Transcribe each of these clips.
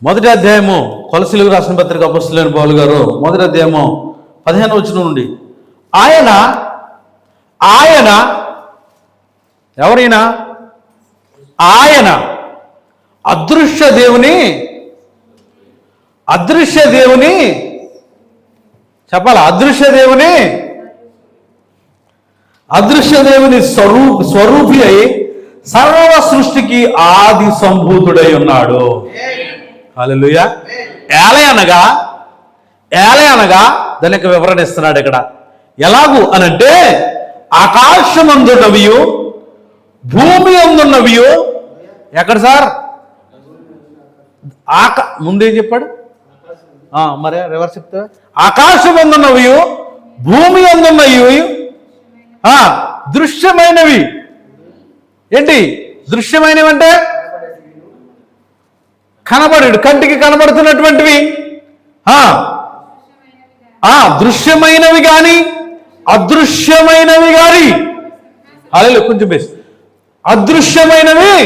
మొదటి అధ్యాయము కొలసీలకు రాసిన పత్రిక అపొస్తలుడైన పౌలు గారు మొదటి అధ్యాయము 15వ వచనం నుండి ఆయన ఎవరైనా ఆయన అదృశ్య దేవుని చెప్పాల అదృశ్య దేవుని స్వరూపి అయి సర్వ సృష్టికి ఆది సంభూతుడై ఉన్నాడు. హల్లెలూయా. ఏలయనగా దాని యొక్క వివరణ ఇస్తున్నాడు ఇక్కడ. ఎలాగూ అనంటే ఆకాశమందున్నవియు భూమి అందున్నవియు ఎక్కడ సార్? ముందేం చెప్పాడు? మరి రివర్స్ చెప్తా. ఆకాశం అందున్నవియు భూమి అందున్నవి దృశ్యమైనవి. ఏంటి దృశ్యమైనవి అంటే? కనబడు, కంటికి కనబడుతున్నటువంటివి. దృశ్యమైనవి కానీ అదృశ్యమైనవి కానీ అలా కొంచెం బేస్. అదృశ్యమైనవి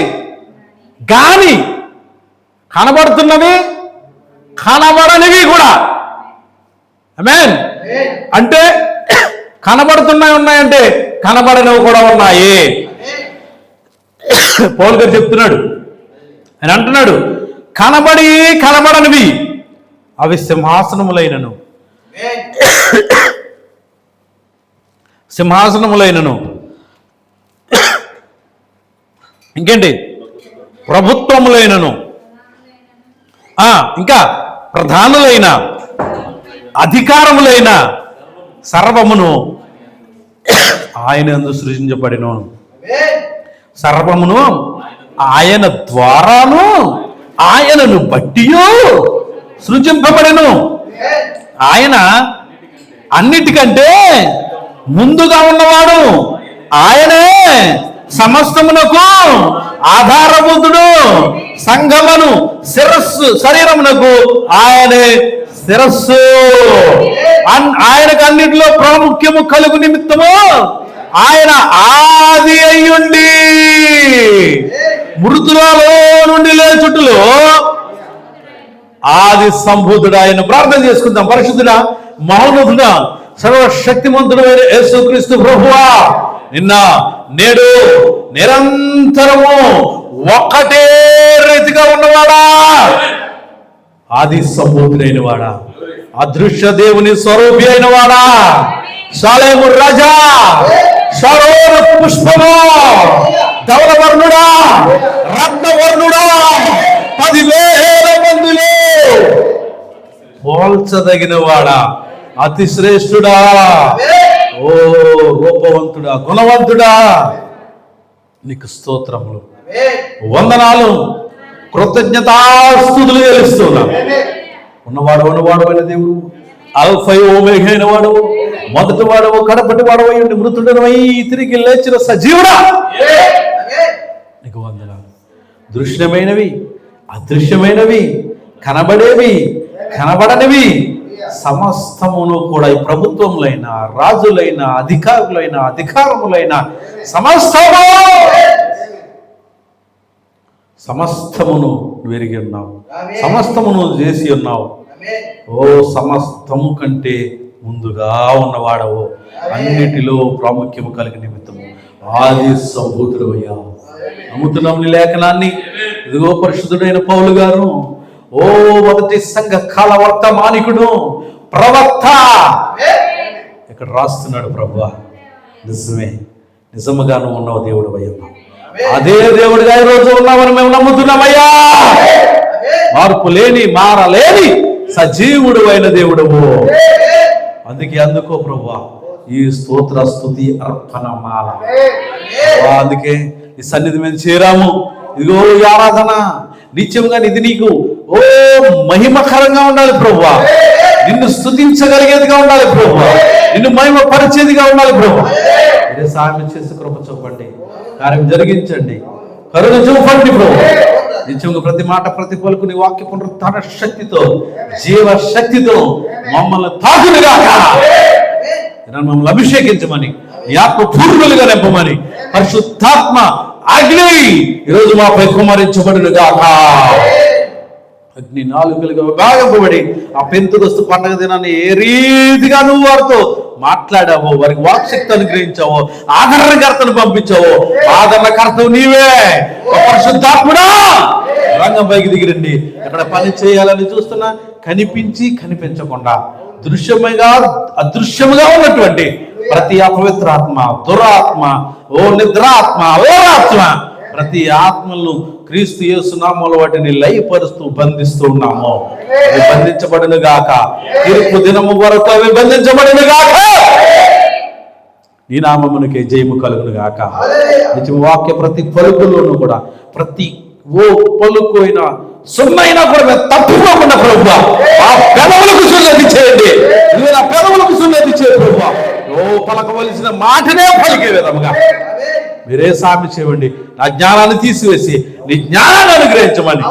కానీ కనబడుతున్నవి, కనబడనివి కూడా. ఆమేన్. అంటే ఉన్నాయంటే కనబడనివి కూడా ఉన్నాయి. పౌలు గారు చెప్తున్నాడు, ఆయన అంటున్నాడు కనబడనివి అవి సింహాసనములైనను ఇంకేంటి ప్రభుత్వములైనను ఇంకా ప్రధానులైన అధికారములైన సర్వమును ఆయన యందు సృజించబడిను. సర్వమును ఆయన ద్వారాను ఆయనను బట్టియు సృజింపబడెను. ఆయన అన్నిటికంటే ముందుగా ఉన్నవాడు. ఆయనే సమస్తమునకు ఆధారభూతుడు. సంఘమును శరీరమునకు ఆయనే శిరస్సు. ఆయనకు అన్నిటిలో ప్రాముఖ్యము కలుగు నిమిత్తము ఆయన ఆది అయ్యుండి మృతులలో నుండి లేచుటలో ఆది సంభూతుడు. ఆయన ప్రార్థన చేసుకుందాం. పరిశుద్ధుడా, మహోన్నతుడా, సర్వశక్తిమంతుడైన యేసుక్రీస్తు ప్రభువా, నిన్న నేడు నిరంతరము ఒక్కటే రీతిగా ఉన్నవాడా, ఆది సంభూతుడైన వాడా, అదృశ్య దేవుని స్వరూపి అయిన వాడా, షాలేము రాజా, షారోను పుష్పము, ధవలవర్ణుడా, రత్నవర్ణుడా, 10,000 మందిలో పోల్చదగిన వాడా, అతి శ్రేష్ఠుడా, ఓ రూపవంతుడా, గుణవంతుడా, నీకు స్తోత్రములు, వందనాలు, కృతజ్ఞతాస్తుతులు చెల్లిస్తున్నాను. ఉన్నవాడు అయిన దేవుడు, అల్ఫై ఓమేగా అయిన వాడు, మొదటి వాడవు కడపటి వాడవు అయ్యుండి మృతుడనై తిరిగి లేచిన సజీవుడా, నీకు వందనాలు. దృశ్యమైనవి, అదృశ్యమైనవి, కనబడేవి, కనబడనివి సమస్తమును కూడా ఈ ప్రభుత్వములైన, రాజులైన, అధికారులైన, అధికారములైన సమస్తమును వెరిగి ఉన్నావు, సమస్తమును చేసి ఉన్నావు. ఓ సమస్తము కంటే ముందుగా ఉన్నవాడవు, అన్నిటిలో ప్రాముఖ్యము కలిగిన నిమిత్తము ఆది సంభూతుడు అయ్యావు. నమ్ముతున్నాం నీ లేఖనాన్ని. ఇదిగో పరిశుద్ధుడైన పౌలు గారు, ఓ మొదటి సంఘ కాల వర్తమానికుడు, ప్రవక్త, ఇక్కడ రాస్తున్నాడు. ప్రభువా, నిజమే, నిజముగా నువ్వు ఉన్నావు దేవుడు అయ్యా. అదే దేవుడిగా ఈ రోజు ఉన్నామని మేము నమ్ముతున్నామయ్యా. మార్పు లేని, మారలేని సజీవుడు అయిన దేవుడవు. అందుకో ప్రభువా ఈ స్తోత్ర స్తుతి అర్పణ మాల. అందుకే ఈ సన్నిధి మేము చేరాము. ఇదిగో ఈ ఆరాధన నిత్యంగా ఇది నీకు ఓ మహిమకరంగా ఉండాలి ప్రభువా. నిన్ను స్తుతించగలిగేదిగా ఉండాలి ప్రభువా. నిన్ను మహిమ పరిచేదిగా ఉండాలి ప్రభువా. ఇదే సాయం చేసి కృప చూపండి, కార్యం జరిగించండి, కరుణ చూపండి ప్రభువా. నిత్యంగా ప్రతి మాట, ప్రతి పలుకు నీ వాక్య పునరుత్థాన శక్తితో, జీవ శక్తితో మమ్మల్ని తాకునుగాక. మమ్మల్ని అభిషేకించమని, నీ ఆత్మ పూర్ణులుగా నింపమని, పరిశుద్ధాత్మ అగ్ని ఈరోజు మాపై కుమరించబడును గాక. అగ్ని నాలుకలుగా విభాగింపబడి ఆ పెంతెకొస్తు పండగ దినాన్ని ఏ రీతిగా నువ్వు వారితో మాట్లాడావో, వారికి వాక్శక్తి అనుగ్రహించావో, ఆదరణకర్తను పంపించావో, ఆదరణకర్తవు నీవే. పరిశుద్ధాత్ముడా రంగంపైకి దిగిరండి. ఎక్కడ పని చేయాలని చూస్తున్నా కనిపించి కనిపించకుండా దృశ్యముగా అదృశ్యముగా ఉన్నటువంటి ప్రతి అపవిత్రాత్మ, దురాత్మ, ఓ నిద్రాత్మ, ఓరాత్మ, ప్రతి ఆత్మలను క్రీస్తు యేసు నామములో వాటిని లయపరుస్తూ బంధిస్తూ ఉన్నాము. అవి బంధించబడును గాక. తీర్పు దినము వరకు అవి బంధించబడును గాక. నీ నామమునకే జయము కలుగును గాక. వాక్య ప్రతి పలుకుల్లోనూ కూడా ప్రతి పలుకు అయినా సున్నైనా కూడా మేము తప్పుకోకుండా ప్రభువా ఆ పెదవులకు సున్నతి చేయండి. నువ్వు నా పెదవులకు సున్నతి చేయ ప్రభువా. పలకవలసిన మాటనే పలికే విధముగా మీరే సామి చేయండి. నా జ్ఞానాన్ని తీసివేసి నీ జ్ఞానాన్ని అనుగ్రహించమని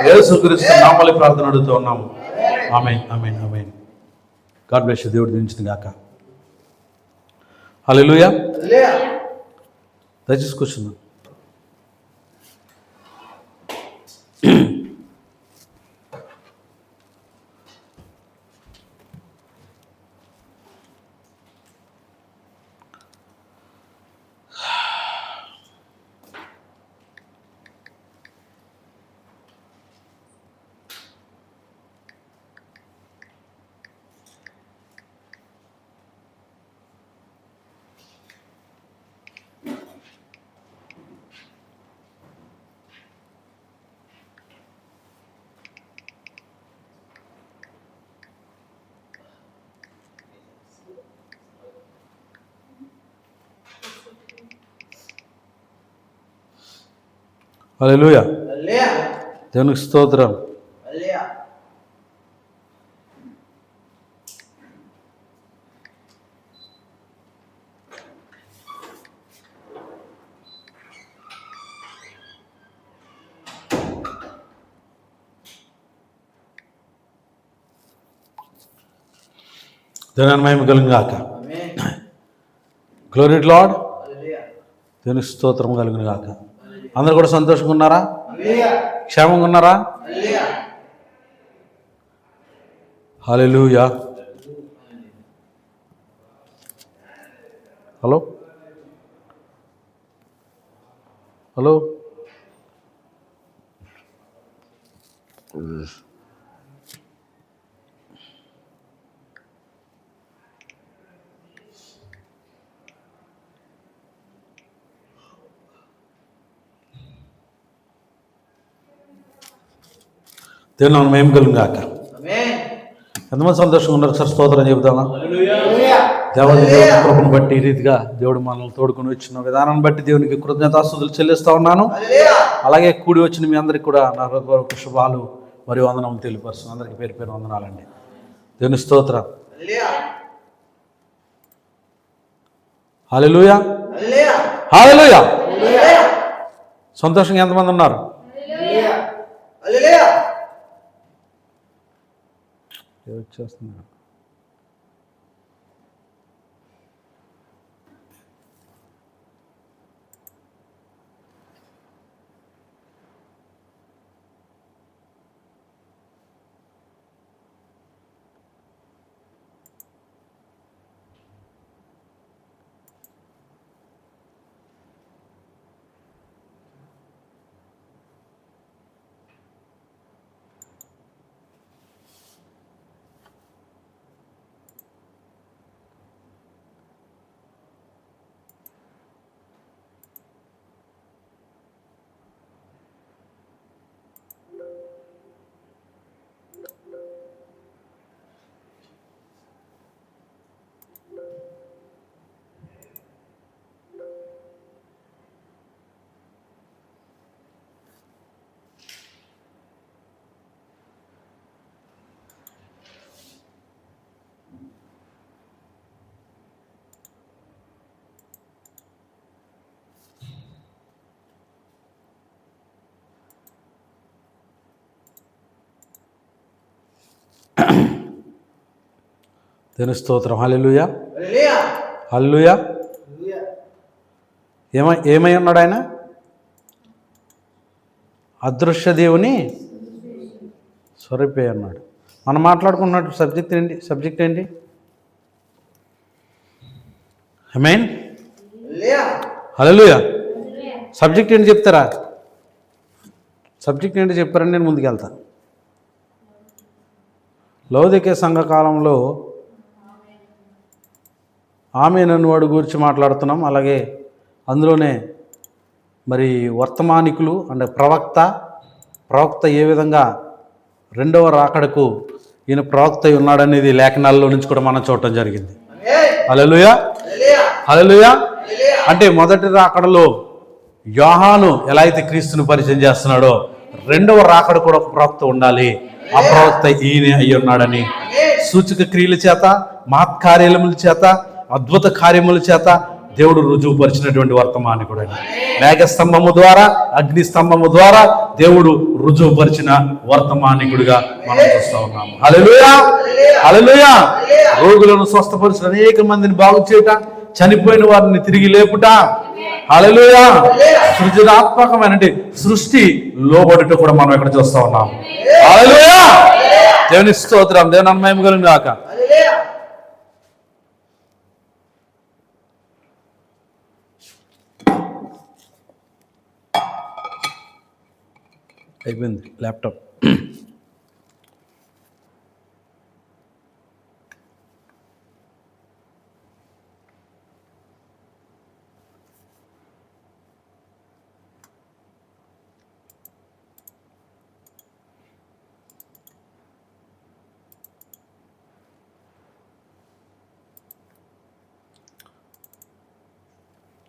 యేసుక్రీస్తు నామములో ప్రార్థన అడుగుతూ ఉన్నాము. Amen, amen, amen. God bless you. దేవుడు దీవించును గాక. హల్లెలూయా. దయచేసి కూర్చుందాం. హల్లెలూయా. దేవునికి స్తోత్రం. దేవుని మహిమ కలుగును గాక. Glory to lord. దేవునికి స్తోత్రం కలుగును గాక. అందరు కూడా సంతోషంగా ఉన్నారా? క్షేమంగా ఉన్నారా? హల్లెలూయా. హలో హలో దేవుని నామమున మహిమ కలుగును గాక. ఎంతమంది సంతోషంగా ఉన్నారు? సార్ స్తోత్రం చెబుతామా? దేవుని కృపను బట్టి ఈ రీతిగా దేవుడు మనల్ని తోడుకొని వచ్చిన విధానాన్ని బట్టి దేవునికి కృతజ్ఞతాస్తుతులు చెల్లిస్తూ ఉన్నాను. అలాగే కూడి వచ్చిన మీ అందరికీ కూడా నా హృదయపూర్వక శుభాలు మరియు వందనములు తెలియపరుస్తున్నాను. అందరికీ పేరు పేరు వందనాలండి. దేవుని స్తోత్రం. హల్లెలూయా, హల్లెలూయా. సంతోషంగా ఎంతమంది ఉన్నారు? వచ్చేస్తున్నారు. దేవుని స్తోత్రం. హల్లెలూయా, హల్లెలూయా. ఏమై ఉన్నాడు ఆయన? అదృశ్య దేవుని సరిపోయి అన్నాడు. మనం మాట్లాడుకున్నట్టు సబ్జెక్ట్ ఏంటి? ఆమేన్, హల్లెలూయా. సబ్జెక్ట్ ఏంటి చెప్తారా? సబ్జెక్ట్ ఏంటి చెప్పారని నేను ముందుకెళ్తా. లౌదికే సంఘకాలంలో ఆమేన్ అన్నవాడు గురించి మాట్లాడుతున్నాం. అలాగే అందులోనే మరి వర్తమానికులు అంటే ప్రవక్త ఏ విధంగా రెండవ రాకడకు ఈయన ప్రవక్త ఉన్నాడనేది లేఖనాల్లో నుంచి కూడా మనం చూడటం జరిగింది. హల్లెలూయా, హల్లెలూయా. అంటే మొదటి రాకడలో యోహాను ఎలా అయితే క్రీస్తుని పరిచయం చేస్తున్నాడో రెండవ రాకడ కూడా ఒక ప్రవక్త ఉండాలి. ఆ ప్రవక్త ఈయన అయి ఉన్నాడని సూచక క్రియల చేత, మహత్కార్యముల చేత, అద్భుత కార్యముల చేత దేవుడు రుజువుపరిచినటువంటి వర్తమానికుడు అని. మేఘస్తంభము ద్వారా, అగ్ని స్తంభము ద్వారా దేవుడు రుజువుపరిచిన వర్తమానికుడిగా మనం చూస్తూ ఉన్నాము. హల్లెలూయా, హల్లెలూయా. రోగులను స్వస్థపరిచిన అనేక మందిని బాగు చేయట, చనిపోయిన వారిని తిరిగి లేపుట. హల్లెలూయా. సృజనాత్మకమైన సృష్టి లోబడుట కూడా మనం ఇక్కడ చూస్తూ ఉన్నాము. హల్లెలూయా. దేవుని స్తోత్రం, దేవుని మహిమ కలుగును గాక. అయిపోయింది ల్యాప్టాప్.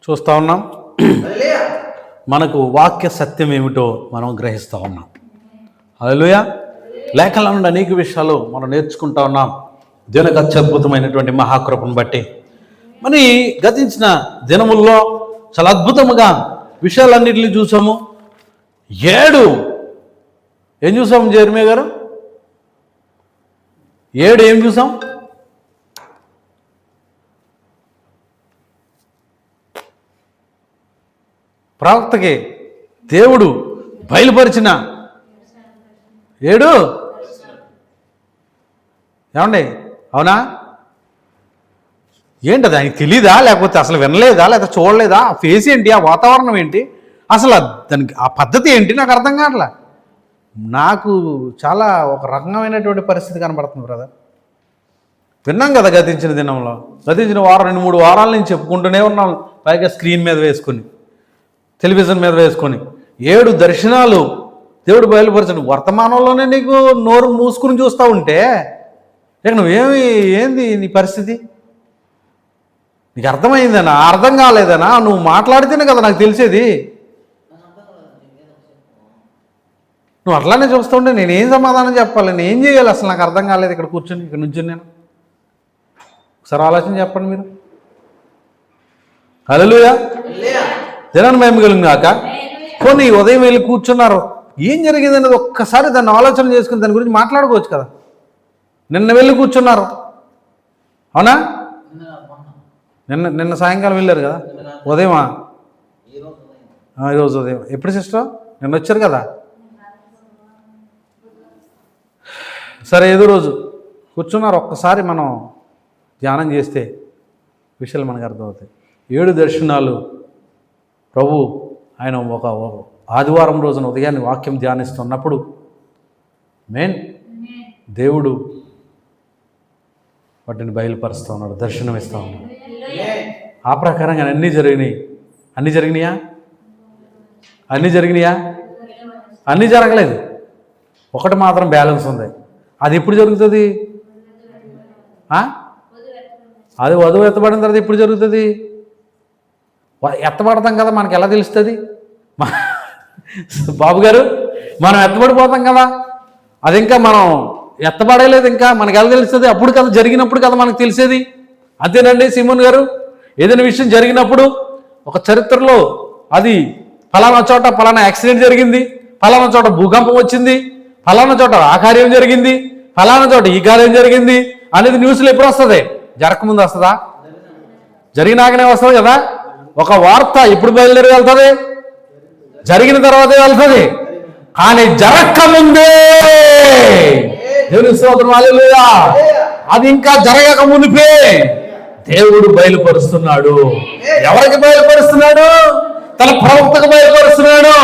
చూస్తూ ఉన్నాం. మనకు వాక్య సత్యం ఏమిటో మనం గ్రహిస్తూ ఉన్నాం. హల్లెలూయా. లేఖల నుండి అనేక విషయాలు మనం నేర్చుకుంటా ఉన్నాం దేవునికి అత్యద్భుతమైనటువంటి మహాకృపను బట్టి. మరి గతించిన దినముల్లో చాలా అద్భుతముగా విషయాలన్నింటినీ చూసాము. 7 ఏం చూసాము జెర్మీయా గారు? 7 ఏం చూసాం? ప్రవక్తకి దేవుడు బయలుపరిచిన 7 ఏమండి? అవునా? ఏంటది? ఆయనకి తెలీదా? లేకపోతే అసలు వినలేదా? లేకపోతే చూడలేదా? ఆ ఫేస్ ఏంటి? ఆ వాతావరణం ఏంటి? అసలు దానికి ఆ పద్ధతి ఏంటి? నాకు అర్థం కావట్లా. నాకు చాలా ఒక రకమైనటువంటి పరిస్థితి కనబడుతుంది బ్రదర్. విన్నాం కదా గతించిన దినంలో, గతించిన వారం 2-3 వారాల నుంచి చెప్పుకుంటూనే ఉన్నాం. పైగా స్క్రీన్ మీద వేసుకొని, టెలివిజన్ మీద వేసుకొని 7 దర్శనాలు దేవుడు బయలుపరచడు. వర్తమానంలోనే నీకు నోరు మూసుకుని చూస్తూ ఉంటే ఇక ఏంది నీ పరిస్థితి? నీకు అర్థమైందనా? అర్థం కాలేదనా? నువ్వు మాట్లాడితేనే కదా నాకు తెలిసేది. నువ్వు అట్లానే చూస్తూ ఉంటే నేనేం సమాధానం చెప్పాలి? నేను ఏం చేయాలి? అసలు నాకు అర్థం కాలేదు. ఇక్కడ కూర్చొని ఇక్కడ నుంచి నేను ఒకసారి ఆలోచన చెప్పండి మీరు. హల్లెలూయా. జనాన్ని మహిమ కలుగును గాక. కొన్ని ఉదయం వెళ్ళి కూర్చున్నారు, ఏం జరిగిందనేది ఒక్కసారి దాన్ని ఆలోచన చేసుకుని దాని గురించి మాట్లాడుకోవచ్చు కదా. నిన్న వెళ్ళి కూర్చున్నారు, అవునా? నిన్న సాయంకాలం వెళ్ళారు కదా, ఉదయమా? ఈరోజు ఉదయం. ఎప్పుడు సిస్టర్? నిన్న వచ్చారు కదా. సరే, ఏదో రోజు కూర్చున్నారు. ఒక్కసారి మనం ధ్యానం చేస్తే విషయాలు మనకు అర్థమవుతాయి. 7 దర్శనాలు ప్రభు ఆయన ఒక ఆదివారం రోజున ఉదయాన్ని వాక్యం ధ్యానిస్తున్నప్పుడు దేవుడు వాటిని బయలుపరుస్తూ ఉన్నాడు, దర్శనం ఇస్తూ ఉన్నాడు. ఆ ప్రకారంగా అన్నీ జరిగినాయి. అన్నీ జరిగినాయా? అన్నీ జరగలేదు. ఒకటి మాత్రం బ్యాలెన్స్ ఉంది. అది ఎప్పుడు జరుగుతుంది? అది వధువు ఎత్తబడిన తర్వాత ఎప్పుడు జరుగుతుంది? ఎత్తబడతాం కదా, మనకి ఎలా తెలుస్తుంది? బాబు గారు, మనం ఎత్తబడిపోతాం కదా, అది ఇంకా మనం ఎత్తబడలేదు, ఇంకా మనకి ఎలా తెలుస్తుంది? అప్పుడు కదా, జరిగినప్పుడు కదా మనకు తెలిసేది. అంతేనండి సిమోన్ గారు. ఏదైనా విషయం జరిగినప్పుడు ఒక చరిత్రలో అది ఫలానా చోట ఫలానా యాక్సిడెంట్ జరిగింది, ఫలానా చోట భూకంపం వచ్చింది, ఫలానా చోట ఆ కార్యం జరిగింది, ఫలానా చోట ఈ కార్యం జరిగింది అనేది న్యూస్లో ఎప్పుడు వస్తుంది? జరగకముందు వస్తుందా? జరిగినాకనే వస్తుంది కదా. ఒక వార్త ఎప్పుడు బయలుదేరి వెళ్తుంది? జరిగిన తర్వాతే వెళ్తుంది. కానీ జరగకముందే దేవుని స్తోత్రం, హల్లెలూయా. అది ఇంకా జరగక మునిపే దేవుడు బయలుపరుస్తున్నాడు. ఎవరికి బయలుపరుస్తున్నాడు? తన ప్రవక్తకు బయలుపరుస్తున్నాడు.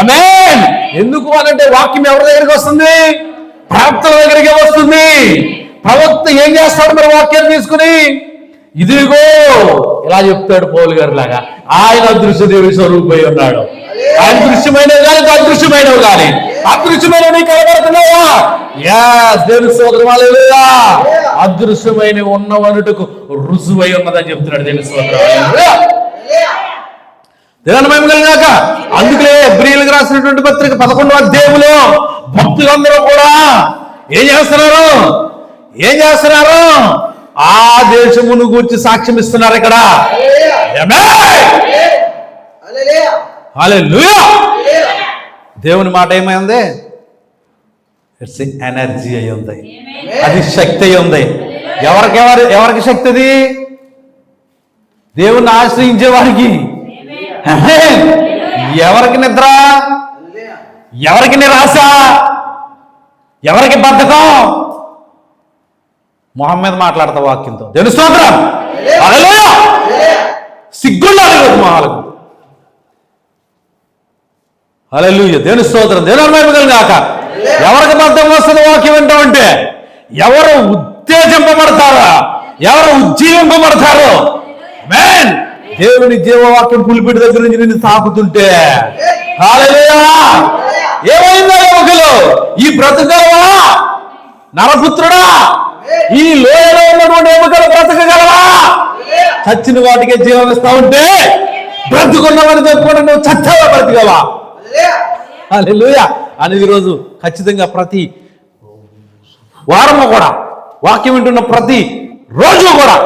ఆమేన్. ఎందుకు అనంటే వాక్యం ఎవరి దగ్గరికి వస్తుంది? ప్రవక్తల దగ్గరికి వస్తుంది. ప్రవక్త ఏం చేస్తాడు మరి వాక్యాన్ని తీసుకుని? ఇదిగో ఇలా చెప్తాడు పౌలు గారి లాగా, ఆయన అదృశ్య దేవుని స్వరూపై ఉన్నాడు. ఆయన దృశ్యమైనవి కానీ అదృశ్యమైనవి కానీ, అదృశ్యమైనవి కనబడుతున్నాయా? దేవుని స్తోత్రం, హల్లెలూయా. అదృశ్యమైనవి ఉన్నవనుటకు రుజువై ఉన్నదని చెప్తున్నాడు. దేవుని స్తోత్రం, హల్లెలూయా. దేవుని మహిమ కలుగాక. అందుకే హెబ్రీయులకు రాసినటువంటి పత్రిక 11వ అధ్యాయంలో భక్తులందరూ కూడా ఏం చేస్తున్నారు? ఆ దేశమును గూర్చి సాక్ష్యం ఇస్తున్నారు ఇక్కడ. హల్లెలూయా. దేవుని మాట ఏమైంది? ఇట్స్ ఎనర్జీ అయి ఉంది, అది శక్తి అయి ఉంది. ఎవరికి శక్తి? అది దేవుని ఆశ్రయించే వారికి. ఎవరికి నిద్ర? ఎవరికి నిరాశ? ఎవరికి బద్ధకం? మొహం మీద మాట్లాడతా వాక్యంతో. దేవుని స్తోత్రం, హల్లెలూయా. సిగ్గుండాలి మొహాలకు. హల్లెలూయా. దేవుని స్తోత్రం, దేవుని మహిమ కలుగాక. ఎవరికి బద్ధకం వస్తుంది వాక్యం వింటామంటే? ఎవరు ఉత్తేజింపబడతారో, ఎవరు ఉజ్జీవింపబడతారో. ఆమేన్. దేవుని జీవవాక్యం పులిపిడి దగ్గర నుంచి నిన్ను తాకుతుంటే, హల్లెలూయా. ఏమైందా యువకులు? ఈ బ్రతకగలవా నరపుత్రుడా? ఈ లోయలో ఉన్నటువంటి ఎముకలు బ్రతకగలవా? చచ్చిన వాటికే జీవం ఇస్తా ఉంటే బ్రతుకున్నవని చెప్పుకుంటే నువ్వు చచ్చావా? బ్రతికవా? హల్లెలూయా. అని ఈరోజు ఖచ్చితంగా ప్రతి వారము కూడా వాక్యం వింటున్న ప్రతి రోజు కూడా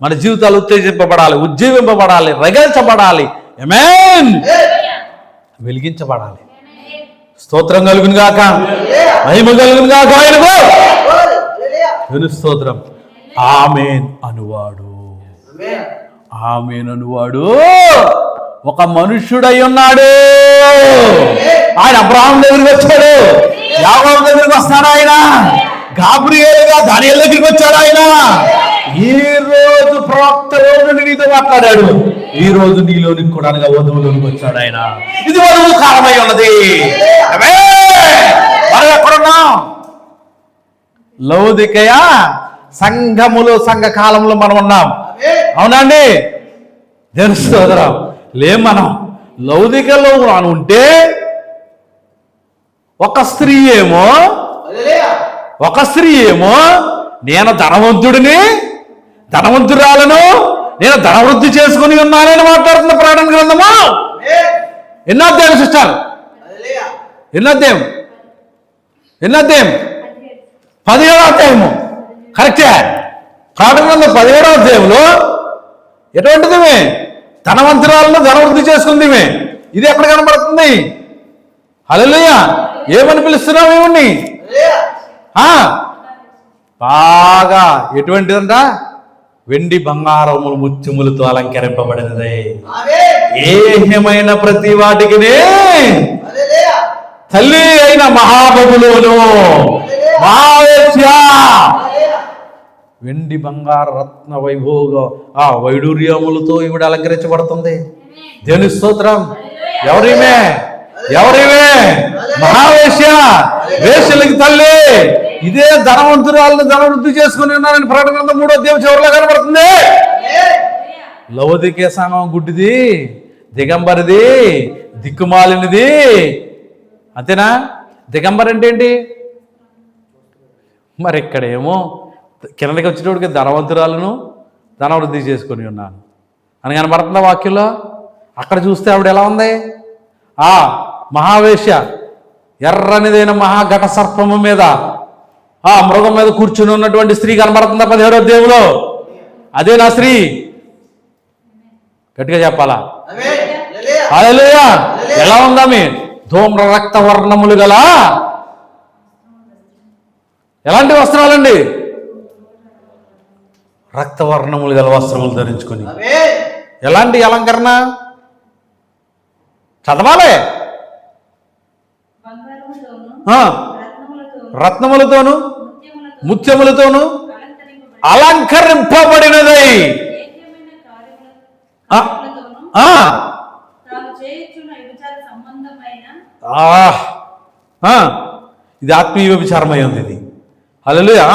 మన జీవితాలు ఉత్తేజింపబడాలి, ఉజ్జీవింపబడాలి, రగిలించబడాలి. ఆమేన్. వెలిగించబడాలి. స్తోత్రం కలుగును గాక, మహిమ కలుగును గాక ఆయనకు. దేవుని స్తోత్రం. ఆమేన్ అనువాడు, ఆమేన్ అనువాడు ఒక మనుష్యుడై ఉన్నాడు. ఆయన అబ్రహాం దగ్గరికి వచ్చాడు, యాకోబు దగ్గరికి వస్తాడు, ఆయన గాబ్రియేలుగా దానియేలు దగ్గరికి వచ్చాడు. ఆయన ఈ రోజు ప్రవక్త రోజు నీతో మాట్లాడాడు, ఈ రోజు నీలోనికి కూడా వధువులోనికి వచ్చాడు ఆయన. ఇది వధువు కాలమై ఉన్నది. మనం ఎక్కడున్నాం? లౌదికయ సంఘములో, సంఘ కాలంలో మనం ఉన్నాం. అవునండి. దేవుని స్తోత్రం. మనం లౌదికలో ఉంటే ఒక స్త్రీ ఏమో నేను ధనవంతురాలను, నేను ధనవృద్ధి చేసుకుని ఉన్నానని మాట్లాడుతున్న ప్రకటన గ్రంథము. ఎన్నో అధ్యాయం సిస్టర్? ఎన్నో అధ్యాయం? 17వ అధ్యాయము. కరెక్టే. ప్రకటన గ్రంథం 17వ అధ్యాయంలో ఎటువంటిది? ధనవంతురాలను ధనవృద్ధి చేసుకుంది. ఇది ఎక్కడ కనబడుతుంది? హల్లెలూయా. ఏమని పిలుస్తున్నావు? ఏమని? బాగా ఎటువంటిదంట? వెండి బంగారములు ముత్యములతో అలంకరింపబడినది. ఏహ్యమైన ప్రతి వాటికి తల్లి అయిన మహాబబులోను, మహావేశ్య, వెండి బంగార రత్న వైభోగ వైడూర్యములతో ఈవిడ అలంకరించబడుతుంది. దేవుని స్తోత్రం. ఎవరిమే? మహావేశ్య, వేశ్యలకి తల్లి. ఇదే ధనవంతురాలను ధనవృద్ధి చేసుకుని ఉన్నారని ప్రకటన గ్రంథం 3వ అధ్యాయం చివరిలో కనబడుతుంది. లౌదికే సంఘం గుడ్డిది, దిగంబరిది, దిక్కుమాలినది. అంతేనా? దిగంబర్ అంటే ఏంటి? మరి ఇక్కడేమో కిందకి వచ్చేటోడికి ధనవంతురాలను ధనవృద్ధి చేసుకొని ఉన్నాను అని కనబడుతుందా వాక్యంలో? అక్కడ చూస్తే ఆవిడ ఎలా ఉంది? మహావేశ్య, ఎర్రనిదైన మహాఘట సర్పము మీద మృగం మీద కూర్చుని ఉన్నటువంటి స్త్రీ కనబడుతుందా 17వ అధ్యాయంలో? అదే నా స్త్రీ. గట్టిగా చెప్పాలా? హల్లెలూయా. ఎలా ఉందామి? ధూమ్ర రక్త వర్ణములు గల ఎలాంటి వస్త్రాలండి? రక్తవర్ణములు గల వస్త్రములు ధరించుకొని. ఎలాంటి అలంకరణ? చదవాలి. రత్నములతోను ముత్యములతోను అలంకరింపబడినదై ఇది ఆత్మీయ వ్యభిచారమై ఉంది. ఇది హల్లెలూయా.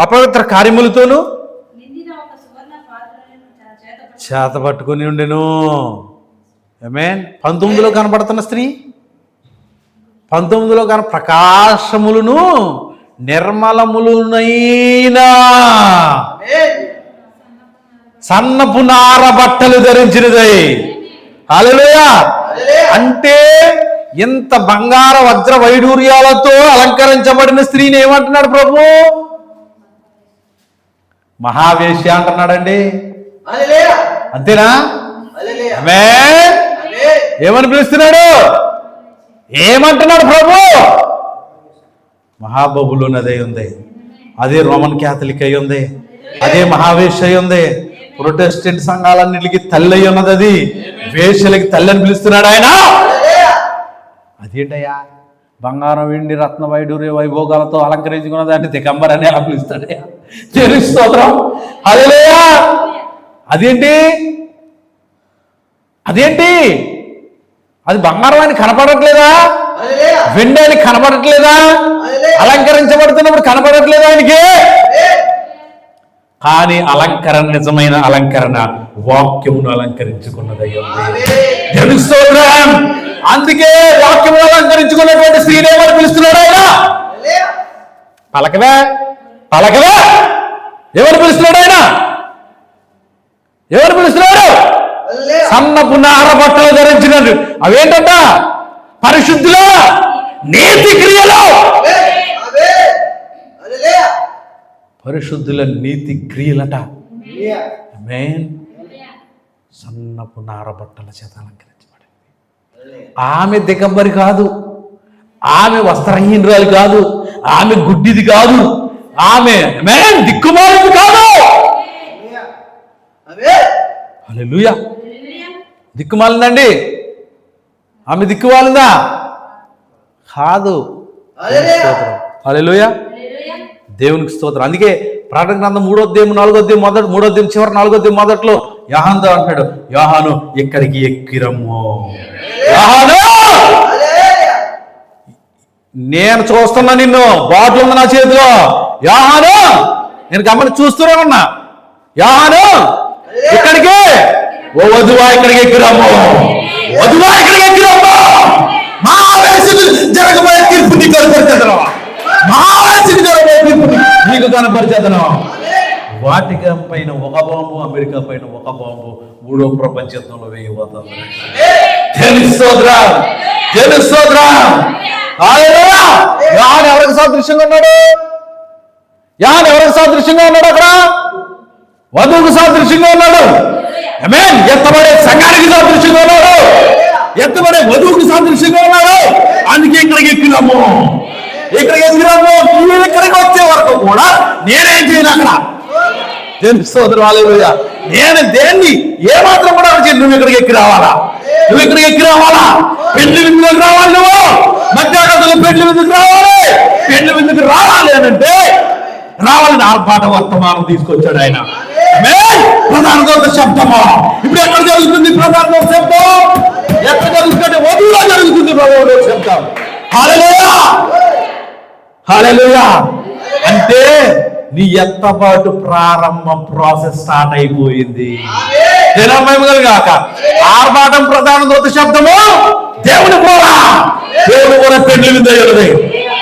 అపవిత్ర కార్యములతోను చేత పట్టుకుని ఉండెను. ఆమేన్. 19లో కనబడుతున్న స్త్రీ 19లో ప్రకాశములను నిర్మలములునైనా సన్నపు నార బట్టలు ధరించినదై. హల్లెలూయా. అంటే ఇంత బంగార వజ్ర వైడూర్యాలతో అలంకరించబడిన స్త్రీని ఏమంటున్నాడు ప్రభు? మహావేశ్య అంటున్నాడండి. అంతేనా? ఏమని పిలుస్తున్నాడు? ఏమంటున్నాడు ప్రభు? మహాబబులోనదే ఉంది, అదే రోమన్ క్యాథలిక్ అయి ఉంది, అదే మహావేశ్య అయి ఉంది, ప్రొటెస్టెంట్ సంఘాలన్నిటికి తల్లి అయి ఉన్నది, అది వేశ్యలకి తల్లి అని పిలుస్తున్నాడు ఆయన. అదేంటయ్యా బంగారం వెండి రత్న వైడూర్య వైభోగాలతో అలంకరించుకున్న దాన్ని దిగంబర్ అని ఎలా పిలుస్తాడయ్యా? దేవునికి స్తోత్రం. హల్లెలూయా. అదేంటి అది బంగారం అని కనపడట్లేదా? వెండి అని కనపడట్లేదా? అలంకరించబడుతున్నప్పుడు కనపడట్లేదా ఆయనకి? కానీ అలంకరణ, నిజమైన అలంకరణ వాక్యమును అలంకరించుకున్నదయ్యా. దేవునికి స్తోత్రం. అందుకే వాక్యమును అలంకరించుకున్నటువంటి స్త్రీని ఏమని పిలుస్తున్నాడు ఆయన? పలకవే ఎవరు పిలుస్తున్నాడు ఆయన? ఎవరు పిలుస్తున్నాడు? సన్నపు నార బట్టలు ధరించినట్టు. అవేంటంట? పరిశుద్ధుల నీతి క్రియలు. పరిశుద్ధుల నీతి క్రియలట. ఆమేన్. సన్నపు నార బట్టల చేత అలంకరించబడింది. ఆమె దిగంబరి కాదు, ఆమె వస్త్రహీనురాలు కాదు, ఆమె గుడ్డిది కాదు, ఆమె దిక్కుమాలింది కాదు. హల్లెలూయా. దిక్కుమాలిందండి? ఆమె దిక్కుమాలిందా? కాదు. హల్లెలూయా. దేవునికి స్తోత్రం. అందుకే ప్రకటన గ్రంథం 3వ అధ్యాయం 4వ అధ్యాయం 3వ అధ్యాయం చివరి 4వ అధ్యాయం మొదట్లో యోహానుతో అంటాడు, యోహాను ఇక్కడికి ఎక్కిరమ్ము. యోహాను, నేను చూస్తున్నా నిన్ను, బాటిల్ ఉంది నా చేతిలో. యోహాను, నేను గమని చూస్తూనే ఉన్నా. యోహాను ఇక్కడికి, ఓ వధువా ఇక్కడికి ఎక్కిరమ్ము, వధువా ఇక్కడికి ఎక్కిరమ్ము. జరగబోయే తీర్పు నీకు కనపరిచేదను, జరగబోయే తీర్పు నీకు కనపరిచేదను. వాటికన్ పైన ఒక బాంబు, అమెరికా పైన ఒక బాంబు, 3వ ప్రపంచ యుద్ధంలో వేయబోతుంది. యాన్ ఎవరికి సాదృశ్యంగా ఉన్నాడు? యాన్ ఎవరికి సాదృశ్యంగా ఉన్నాడు? అక్కడ వధువుకు సాదృశ్యంగా ఉన్నాడు. ఆమేన్. ఎత్తబడే సంఘానికి సాదృశ్యంగా ఉన్నాడు, ఎత్తబడే వధువుకు సాదృశ్యంగా ఉన్నాడు. అందుకే ఇక్కడికి ఎక్కినాము. ఇక్కడికి వచ్చే వరకు కూడా నేనేం చేయను అక్కడ. హల్లెలూయా. నేను దేన్ని ఏమాత్రం కూడా నువ్వు ఇక్కడికి ఎక్కి రావాలా, నువ్వు ఇక్కడికి ఎక్కి రావాలా. పెళ్లి విందుకు రావాలి, నువ్వు మధ్యాహ్నం పెళ్లి విందుకు రావాలి. పెళ్లి విందుకు రావాలి అనంటే రావాలని ఆర్భాట వర్తమానం తీసుకొచ్చాడు ఆయన. ప్రధాన దూత శబ్దము ఇప్పుడు ఎక్కడ జరుగుతుంది? ప్రధాన దూత శబ్దం ఎక్కడ జరుగుతుంది? వధువులో జరుగుతుంది ప్రభువులో శబ్దం. హల్లెలూయా. హల్లెలూయా. అంటే నీ ఎత్తబాటు ప్రారంభ ప్రాసెస్ స్టార్ట్ అయిపోయింది. కాక ఆర్భాటం ప్రధాన దూత శబ్దము దేవుని కూడా పెళ్లి విందయ్యున్నది.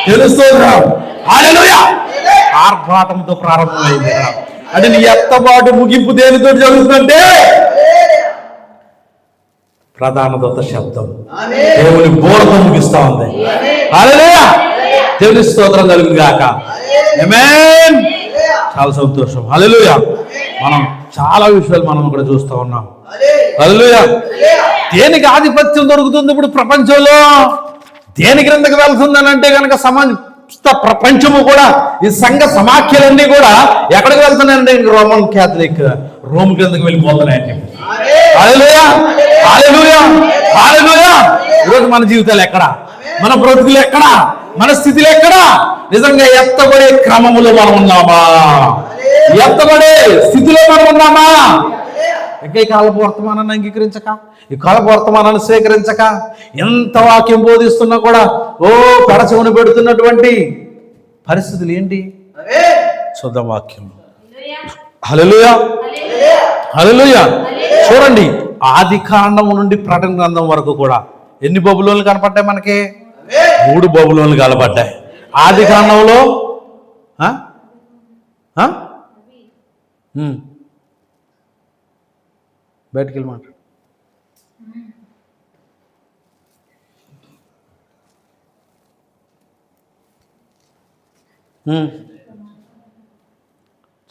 తెలుస్తుంది. హల్లెలూయా. ఆర్భాటంతో ప్రారంభమైంది. అంటే నీ ఎత్తబాటు ముగింపు దేనితో జరుగుతుందంటే ప్రధాన దూత శబ్దం దేవుని బోరతో ముగిస్తా ఉంది. హల్లెలూయా. దేవుని స్తోత్రం కలుగును గాక. ఆమేన్. చాలా సంతోషం. హల్లెలూయా. మనం చాలా విషయాలు మనం ఇక్కడ చూస్తూ ఉన్నాం. హల్లెలూయా. దేనికి ఆధిపత్యం దొరుకుతుంది ఇప్పుడు ప్రపంచంలో? దేని క్రిందకి వెళ్తుందని అంటే కనుక సమస్త ప్రపంచము కూడా, ఈ సంఘ సమాఖ్యలన్నీ కూడా ఎక్కడికి వెళ్తున్నాయంటే రోమన్ క్యాథలిక్, రోమ్ క్రిందకి వెళ్ళిపోతున్నాయని చెప్పి. హల్లెలూయా. హల్లెలూయా. హల్లెలూయా. ఈరోజు మన జీవితాలు ఎక్కడ, మన బ్రతుకులు ఎక్కడ, మన స్థితిలో ఎక్కడ? నిజంగా ఎత్తబడే క్రమములో మనం ఉన్నామా? ఎత్తబడే స్థితిలో మనం ఉన్నామా? ఇంకా ఈ కాలపు వర్తమానాన్ని అంగీకరించక, ఈ కాలపు వర్తమానాన్ని స్వీకరించక, ఎంత వాక్యం బోధిస్తున్నా కూడా పెడచెవిన పెడుతున్నటువంటి పరిస్థితులు ఏంటి? చూద్దాం వాక్యం. హల్లెలూయా, హల్లెలూయా. చూడండి, ఆది కాండం నుండి ప్రకటన గ్రంథం వరకు కూడా ఎన్ని బబులోన్లు కనపడ్డాయి మనకి? 3 బబులోన్లు కనపడ్డాయి. ఆది కాండంలో బయటికి వెళ్ళి మాట్లాడు.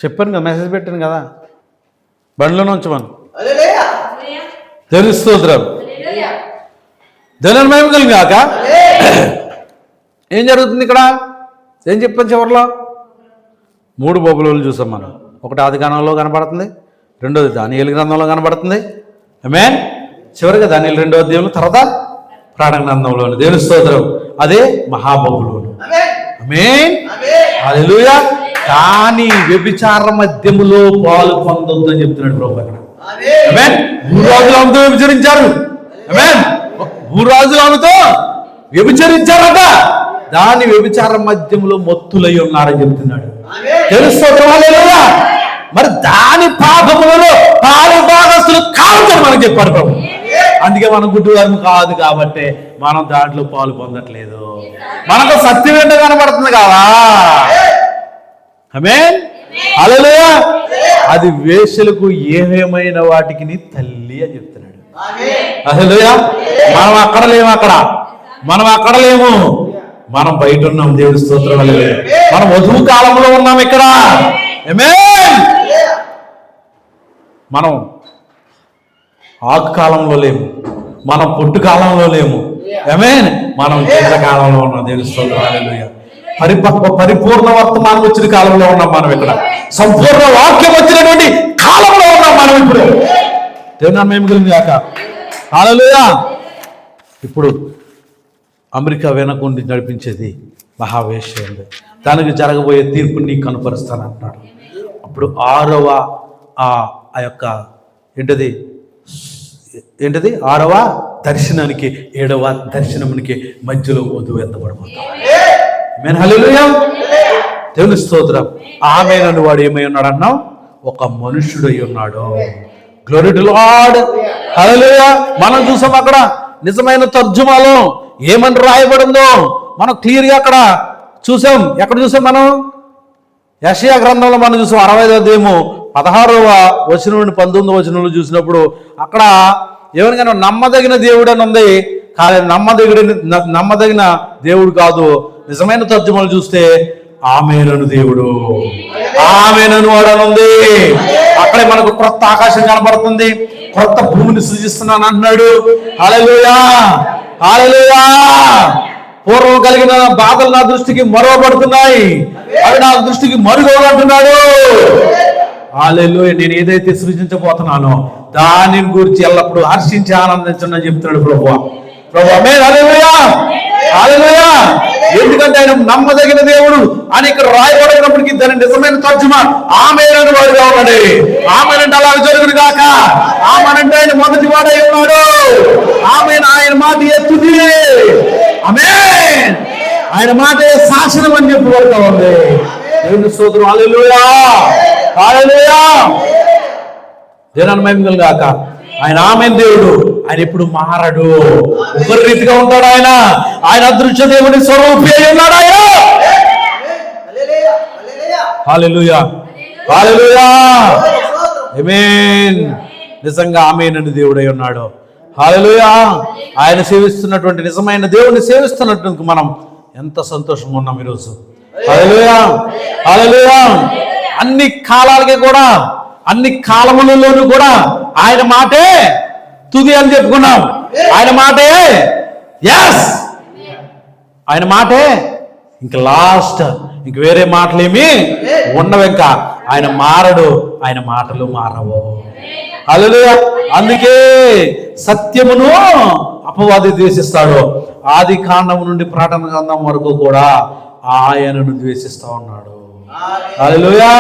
చెప్పాను కదా, మెసేజ్ పెట్టాను కదా, బండిలోనే ఉంచమను. దేవుని స్తోత్రం. దేవుని మహిమ కలుగును గాక. ఏం జరుగుతుంది ఇక్కడ? ఏం చెప్పాను చివరిలో? 3 బబులోన్లు చూసాం మనం. ఒకటి ఆది కాండంలో కనబడుతుంది, రెండోది దానియేలు గ్రంథంలో కనబడుతుంది. ఆమేన్. చివరిగా దానియేలు 2వ అధ్యాయంలో, తర్వాత ప్రకటన గ్రంథంలోని. దేవుని స్తోత్రం. అదే మహాబబులోను. ఆమేన్, హల్లెలూయా. కానీ వ్యభిచార మద్యములో పాలు పొందొద్దని చెప్తున్నాడు ప్రభు అక్కడ. ఆమేన్. భూరాజులు ఆమెతో వ్యభిచరించారు. ఆమేన్. భూరాజులు ఆమెతో వ్యభిచరించారట. దాని వ్యభిచార మద్యములో మత్తులై ఉన్నారని చెప్తున్నాడు. తెలుస్తోత్రం. హల్లెలూయా. మరి దాని పాపములలో పాలు భాగస్తులు కావచ్చని మనకు చెప్పాడు ప్రభు. అందుకే మనం గుడ్డివారం కాదు కాబట్టి మనం దాంట్లో పాలు పొందట్లేదు. మనకు సత్యం ఏంటో కనబడుతుంది కదా. ఆమేన్, హల్లెలూయా. అది వేశ్యలకు ఏమేమైన వాటికి తల్లి అని చెప్తున్నాడు. హల్లెలూయా. మనం అక్కడ లేము, మనం అక్కడ లేము, మనం బయట ఉన్నాం. దేవుడి స్తోత్రం. హల్లెలూయా. మనం వధువు కాలంలో ఉన్నాం ఇక్కడ. ఆమేన్. మనం ఆకు కాలంలో లేము, మనం పొట్టు కాలంలో లేము. ఆమేన్. మనం చిన్న కాలంలో ఉన్నాం. దేవుడి స్తోత్రం. హల్లెలూయా. పరిపూర్ణ వర్తమానం వచ్చిన కాలంలో ఉన్నాం మనం ఇక్కడ. సంపూర్ణ వాక్యం వచ్చినటువంటి కాలంలో ఉన్నాం మనం ఇప్పుడు. దేవుని మహిమ కలుగును గాక. హల్లెలూయా. ఇప్పుడు అమెరికా వెనకుండి నడిపించేది మహావేశ్య ఉంది. దానికి జరగబోయే తీర్పుని నీకు కనుపరుస్తానంటున్నాడు. అప్పుడు 6వ ఆ యొక్క ఏంటది 6వ దర్శనానికి 7వ దర్శనానికి మధ్యలో వధువు ఎత్తబడిపోతాం. ఆమేన్, హల్లెలూయా. దేవుని స్తోత్రం. ఆమేన్. వాడు ఏమై ఉన్నాడు అన్నావు? ఒక మనుష్యుడు అయి ఉన్నాడు. Glory to Lord. హల్లెలూయా. మనం చూసాం అక్కడ నిజమైన తర్జుమాలో ఏమని రాయబడిందో మనం క్లియర్గా అక్కడ చూసాం. ఎక్కడ చూసాం మనం? యెషయా గ్రంథంలో మనం చూసాం. 65వ అధ్యాయము 16వ వచనం నుండి 19వ వచనంలో చూసినప్పుడు అక్కడ ఏమనగా నమ్మదగిన దేవుడు అని ఉంది. కానీ నమ్మదగిన దేవుడు కాదు. నిజమైన తర్జుమాలు చూస్తే ఆమేనను దేవుడు, ఆమేనను వాడని ఉంది. అక్కడే మనకు క్రొత్త ఆకాశం కనబడుతుంది, క్రొత్త భూమిని సృజిస్తున్నాను అంటున్నాడు. హల్లెలూయా, హల్లెలూయా. పూర్వం కలిగిన బాధలు నా దృష్టికి మరువబడుతున్నాయి, అవి నా దృష్టికి మరుగవునంటున్నాడు. హల్లెలూయా. నేను ఏదైతే సృజించబోతున్నానో దాని గురించి ఎల్లప్పుడూ హర్షించి ఆనందించండి చెప్తున్నాడు ప్రభు. ఆమేన్, హల్లెలూయా, హల్లెలూయా. ఎందుకంటే ఆయన నమ్మదగిన దేవుడు అని ఇక్కడ రాయబడినప్పటికీ దాని నిజమైన తర్జుమా ఆమేనని వాడుగా ఉన్నాడు. ఆమేనంటే అలా జరుగును గాక. ఆమేనంటే ఆయన మొదటి వాడై ఉన్నాడు. ఆమేన్. ఆయన మాట ఎత్తుది. ఆమేన్. ఆయన మాట శాసనం అని చెప్పి పడుతూ ఉంది. దేవుని స్తోత్రం. హల్లెలూయా, హల్లెలూయా. దేవుని మహిమ కలుగును గాక. ఆయన ఆమేన్ దేవుడు. ఆయన ఎప్పుడు మారడు, ఒకరి రీతిగా ఉంటాడు. ఆయన అదృశ్య దేవుని స్వరూపి అయి ఉన్నాడు ఆయన. హల్లెలూయా, హల్లెలూయా. ఆమేన్. నిజంగా ఆమేన్ అని దేవుడై ఉన్నాడు. హల్లెలూయా. ఆయన సేవిస్తున్నటువంటి నిజమైన దేవుని సేవిస్తున్నట్టు మనం ఎంత సంతోషంగా ఉన్నాం ఈరోజు. హల్లెలూయా, హల్లెలూయా. అన్ని కాలాలకి కూడా, అన్ని కాలములలోనూ కూడా ఆయన మాటే తుది అని చెప్పుకున్నాం. ఆయన మాటే ఎస్, ఆయన మాటే ఇంక లాస్ట్. ఇంక వేరే మాటలేమి ఉండవు. ఇంకా ఆయన మారడు, ఆయన మాటలు మారవు. హల్లెలూయా. అందుకే సత్యమును అపవాది ద్వేషిస్తాడు. ఆది కాండము నుండి ప్రకటన గ్రంథం వరకు కూడా ఆయనను ద్వేషిస్తా ఉన్నాడు. హల్లెలూయా,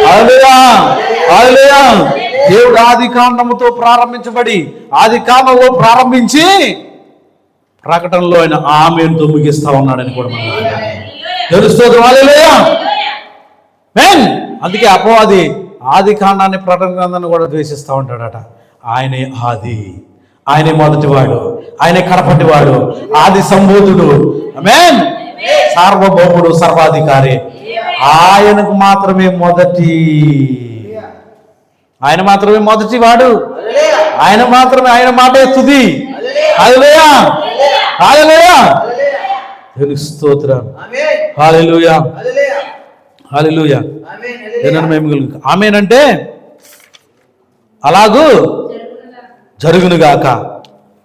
హల్లెలూయా, హల్లెలూయా. దేవుడు ఆది కాండముతో ప్రారంభించబడి ఆది కాండంలో ప్రారంభించి ప్రకటనలో ఆయన ఆమేనుతో ముగిస్తా ఉన్నాడని కూడా మనం తెలుస్తుంది. హల్లెలూయా. అందుకే అపవాది ఆది కాండాన్ని ప్రకటన గ్రంథాన్ని కూడా ద్వేషిస్తూ ఉంటాడట. ఆయనే ఆది, ఆయనే మొదటివాడు, ఆయనే కడపటివాడు, ఆది సంబోధుడు, ఆమేన్, సార్వభౌముడు, సర్వాధికారి. ఆయనకు మాత్రమే మొదటి, ఆయన మాత్రమే మొదటి వాడు, ఆయన మాత్రమే, ఆయన మాటే తుది. హల్లెలూయా, హల్లెలూయా, దేవునికి స్తోత్రం. హల్లెలూయా, హల్లెలూయా. ఆమేన్ అంటే అలాగూ జరుగునుగాక.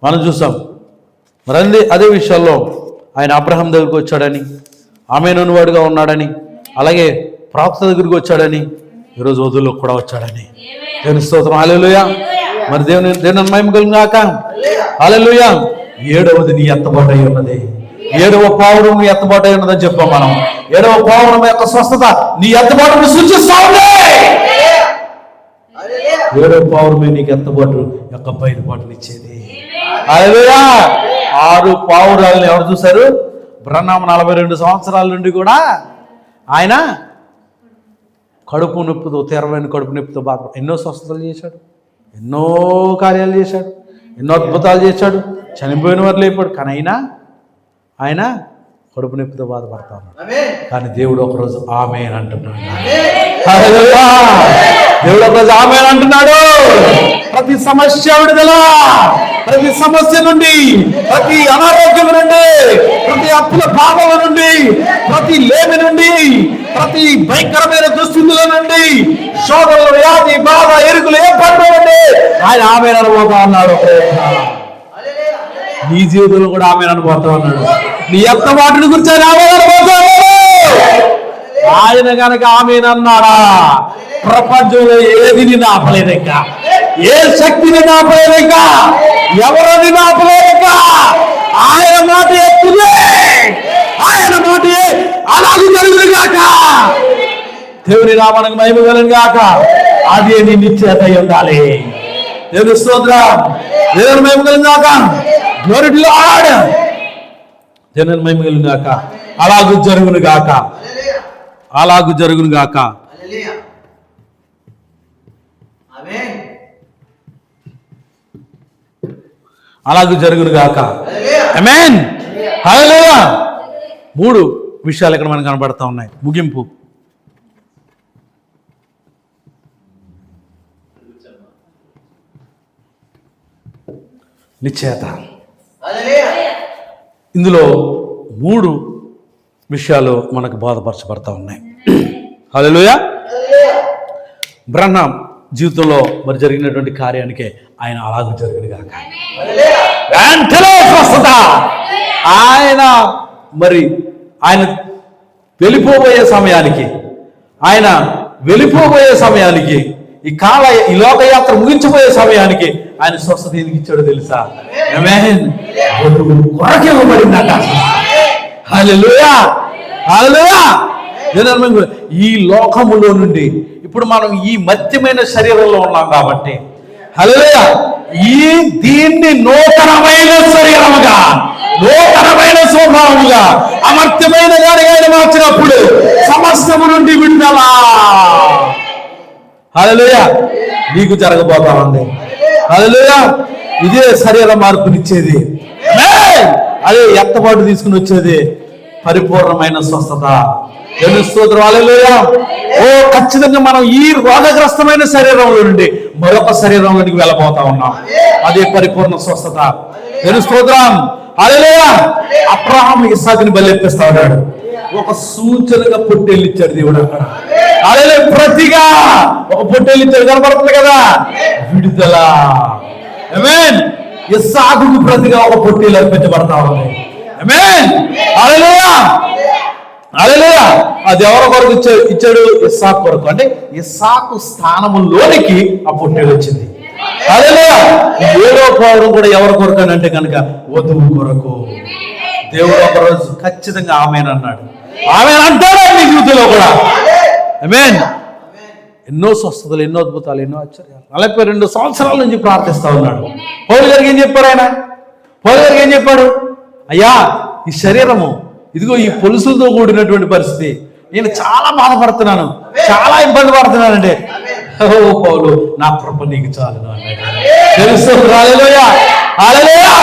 మనం చూసాం మరి అదే విషయాల్లో ఆయన అబ్రహాం దగ్గరికి వచ్చాడని, ఆమేన్ వాడుగా ఉన్నాడని, అలాగే ప్రవక్త దగ్గరికి వచ్చాడని, ఈరోజు వధువులో కూడా వచ్చాడని. దేవుని స్తోత్రం. హల్లెలూయా. మరి దేవుని మహిమ కలుగుగాక. హల్లెలూయా. 7వది నీ ఎత్తబాటై ఉన్నది. 7వ పావురం నీ ఎత్తబాటై ఉన్నదని చెప్పాం మనం. 7వ పావురం యొక్క స్వస్థత నీ ఎత్తబాటును సూచిస్తా ఉంది. 7వ పావురమే నీకు ఎత్తబాటు యొక్క బయలుబాటుని ఇచ్చేది. హల్లెలూయా. 6 పావురాలను ఎవరు చూశారు? బ్రహ్నాం 42 సంవత్సరాల నుండి కూడా ఆయన కడుపు నొప్పితో, తెరవైన కడుపు నొప్పితో బాధ, ఎన్నో స్వస్థతలు చేశాడు, ఎన్నో కార్యాలు చేశాడు, ఎన్నో అద్భుతాలు చేశాడు, చనిపోయిన వారు లేపాడు. కానీ ఆయన కడుపు నొప్పితో బాధపడతా ఉన్నాడు. కానీ దేవుడు ఒకరోజు ఆమేన్ అంటున్నాడు. హల్లెలూయా. దేవుడు ఒకరోజు ఆమేన్ అంటున్నాడు. ప్రతి సమస్య విడుదల, ప్రతి సమస్య నుండి, ప్రతి అనారోగ్యం నుండి, ప్రతి అప్పుల భావం నుండి, ప్రతి లేమి నుండి, ప్రతి భయంకరమైన దుస్థితుల నుండి, శోధనలు, వ్యాధి, బాధ, ఎరుకులు ఏం పడుతుందండి ఆయన ఆమేన్ అనబోతా ఉన్నాడు. నీ జీవితంలో కూడా ఆమేన్ అనబోతా ఉన్నాడు. నీ ఎత్తబాటుని గురించి ఆయన ఆమేన్ అనబోతా ఉన్నాడు. ఆయన కనుక ఆమేన్ అన్నాడా ప్రపంచంలో ఏది నిన్ను ఆపలేదు, ఇంకా ఏ శక్తిని ఆపలేదు, ఇంకా ఎవరిని ఆపలేదు. ఇంకా ఆయన మాట ఎత్తులే, ఆయన మాట అలాగే జరుగుగాక. దేవుని నామానికి మహిమ కలుగుగాక. అదే నీ నిశ్చయత ఉండాలి. దేవుని స్తోత్రం. దేవుని మహిమ కలుగుగాక. Glory to Lord. దేవుని మహిమ కలుగుగాక. అలాగూ జరుగును గాక, అలాగూ జరుగును గాక. అలాగూ జరుగును గాక. ఆమేన్. హల్లెలూయా. 3 విషయాలు ఇక్కడ మనకు కనబడతా ఉన్నాయి. ముగింపు. నిశ్చయత. ఇందులో 3 విషయాలు మనకు బోధపరచబడతా ఉన్నాయి. హల్లెలూయా. బ్రహ్నాం జీవితంలో మరి జరిగినటువంటి కార్యానికే ఆయన అలాగూ జరుగునుగాక. వెంటనే స్వస్థత. ఆయన వెళ్ళిపోబోయే సమయానికి ఈ లోకయాత్ర ముగించిపోయే సమయానికి ఆయన స్వస్థత ఎందుకు ఇచ్చాడో తెలుసా? ఆమేన్. కొరకు ఇవ్వబడిందట. హల్లెలూయా, హల్లెలూయా. ఈ లోకములో నుండి ఇప్పుడు మనం ఈ మధ్యమైన శరీరంలో ఉన్నాం కాబట్టి, హల్లెలూయా, దీన్ని నూతనమైన శరీరముగా, నూతనమైన స్వభావముగా, అమర్త్యమైన దానిగా మార్చినప్పుడు సమస్తము నుండి విడుదల, హల్లెలూయా, నీకు జరగబోతా ఉంది. హల్లెలూయా. ఇదే శరీర మార్పునిచ్చేది, అదే ఎత్తబాటు తీసుకుని వచ్చేది పరిపూర్ణమైన స్వస్థత. స్తోత్రం. హల్లెలూయా. ఖచ్చితంగా మనం ఈ రోగగ్రస్తమైన శరీరంలో నుండి మరొక శరీరంలోనికి వెళ్ళబోతా ఉన్నాం. అదే పరిపూర్ణ స్వస్థత. స్తోత్రం. హల్లెలూయా. అబ్రహాము ఇస్సాకుని బలిపిస్తా ఉన్నాడు. ఒక సూచనగా పొట్టేళ్ళు ఇచ్చాడు దేవుడు అక్కడ. హల్లెలూయా. ప్రతిగా ఒక పొట్టేళ్ళు ఇచ్చాడు, కనబడుతుంది కదా, విడుదల. ఆమేన్. ఇస్సాకుకు ప్రతిగా ఒక పొట్టేలు అర్పించబడతా ఉంది. ఆమేన్. హల్లెలూయా, హల్లెలూయా. అది ఎవరి కొరకు ఇచ్చాడు? ఇస్సాకు కొరకు. అంటే ఇస్సాకు స్థానములోనికి ఆ పొట్టేలు వచ్చింది. హల్లెలూయా. 7వ పౌరం కూడా ఎవరి కొరకు అని అంటే కనుక వధువు కొరకు. దేవుడు ఒకరోజు ఖచ్చితంగా ఆమెన్ అన్నాడు. ఆమెన్ అంటాడా మీ జీవితంలో కూడా? ఆమేన్. ఎన్నో స్వస్థతలు, ఎన్నో అద్భుతాలు, ఎన్నో ఆశ్చర్యాలు. 42 సంవత్సరాల నుంచి ప్రార్థిస్తా ఉన్నాడు. పౌలు గారికి ఏం చెప్పారు ఆయన? పౌలు గారికి ఏం చెప్పాడు? అయ్యా, ఈ శరీరము ఇదిగో ఈ పొలుసులతో కూడినటువంటి పరిస్థితి, నేను చాలా బాధపడుతున్నాను, చాలా ఇబ్బంది పడుతున్నానండి. ఓ పౌలు, నా కృప నీకు చాలును అన్నాడు. తెలుసు. హల్లెలూయా, హల్లెలూయా.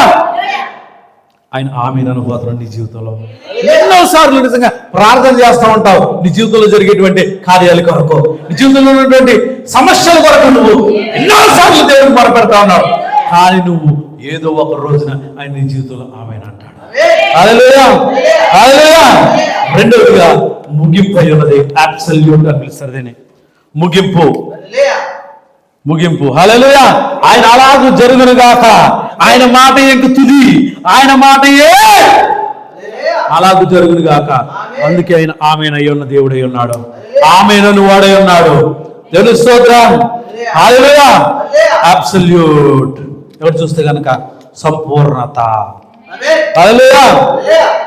ఆయన ఆమేన్ అనుభూతులు నీ జీవితంలో ఎన్నోసార్లు నిజంగా ప్రార్థన చేస్తూ ఉంటావు. నీ జీవితంలో జరిగేటువంటి కార్యాల కొరకు, నీ జీవితంలో ఉన్నటువంటి సమస్యల కొరకు నువ్వు ఎన్నోసార్లు దేవుడిని మొరపెడతా ఉన్నావు. కానీ నువ్వు ఏదో ఒక రోజున ఆయన నీ జీవితంలో ఆమేన్ అంటాడు. హల్లెలూయా, హల్లెలూయా. రెండవదిగా ముగింపు అయి ఉన్నది. అబ్సల్యూట్ అని పిలుస్తారు దీన్ని. ముగింపు, ముగింపు. హల్లెలూయా. ఆయన అలాగూ జరుగును గాక. ఆయన మాట యొక్క తుది, ఆయన మాటయే అలాగూ జరుగును గాక. అందుకే ఆయన ఆమేన్ అయి ఉన్న దేవుడై ఉన్నాడు. ఆమేన్ అని వాడై ఉన్నాడు. దేవుని స్తోత్రం. హల్లెలూయా. అబ్సల్యూట్. ఎవరు చూస్తే కనుక సంపూర్ణత. హల్లెలూయా,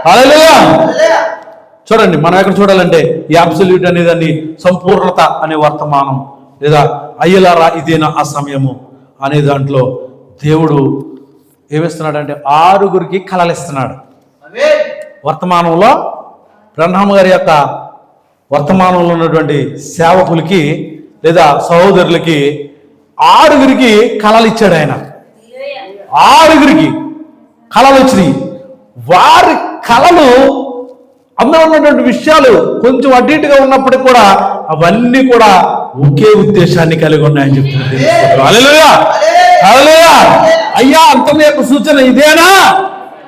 హల్లెలూయా. చూడండి, మనం ఎక్కడ చూడాలంటే ఈ అబ్సల్యూట్ అనే దాన్ని సంపూర్ణత అనే వర్తమానం లేదా అయ్యలారా ఇదేనా ఆ సమయము అనే దాంట్లో దేవుడు ఏమిస్తున్నాడు అంటే 6గురికి కలలు ఇస్తున్నాడు. వర్తమానంలో బ్రహ్మ గారి యొక్క వర్తమానంలో ఉన్నటువంటి సేవకులకి లేదా సహోదరులకి 6గురికి కలలు ఇచ్చాడు ఆయన. 6గురికి కళలు వచ్చినాయి. వారి కళలు అందులో ఉన్నటువంటి విషయాలు కొంచెం అటు ఇటుగా ఉన్నప్పటికీ కూడా అవన్నీ కూడా ఒకే ఉద్దేశాన్ని కలిగి ఉన్నాయని చెప్తున్నారు. హల్లెలూయా, హల్లెలూయా. అయ్యా, అంతం యొక్క సూచన ఇదేనా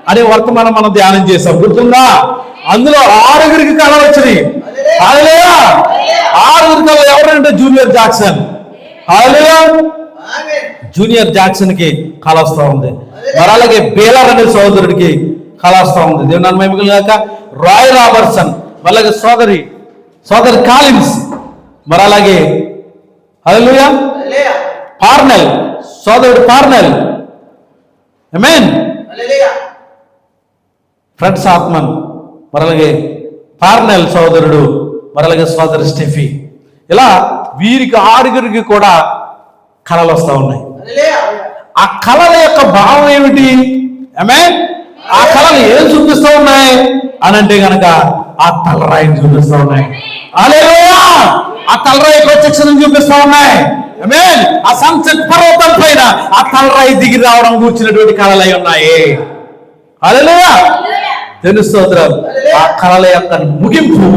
అనే వర్తమానం మనం ధ్యానం చేసాం, గుర్తుందా? అందులో 6గురికి కళ వచ్చినాయి. హల్లెలూయా. 6గురి కళ ఎవరంటే జూనియర్ జాక్సన్. హల్లెలూయా. జూనియర్ జాక్సన్ కి కళ వస్తూ ఉంది. మరి అలాగే బేలర్ అనే సోదరుడికి కళ వస్తూ ఉంది. దేవుని మహిమలు గాక. రాయ్ రాబర్ట్సన్, అలాగే సోదరి కాలిన్స్, మరి అలాగే హల్లెలూయా పార్నెల్, సోదరుడు పార్నెల్, ఆమేన్, ఫ్రెండ్స్ ఆత్మన్, మరి అలాగే పార్నెల్ సోదరుడు, మరి అలాగే సోదరు స్టెఫీ. ఇలా వీరికి 6గురికి కూడా కళలు వస్తూ ఉన్నాయి. ఆ కళల యొక్క భావం ఏమిటి? ఆమేన్. ఆ కళలు ఏం చూపిస్తూ ఉన్నాయి అని అంటే గనక ఆ తలరాయిని చూపిస్తూ ఉన్నాయి. హల్లెలూయా. ఆ తలరాయి ప్రత్యక్షం చూపిస్తూ ఉన్నాయి. ఆమేన్. ఆ సన్సెట్ పర్వతం పైన ఆ తలరాయి దిగి రావడం కూర్చున్నటువంటి కళలు అయి ఉన్నాయి. హల్లెలూయా. దేవుని స్తోత్రం. ఆ కళల యొక్క ముగింపు,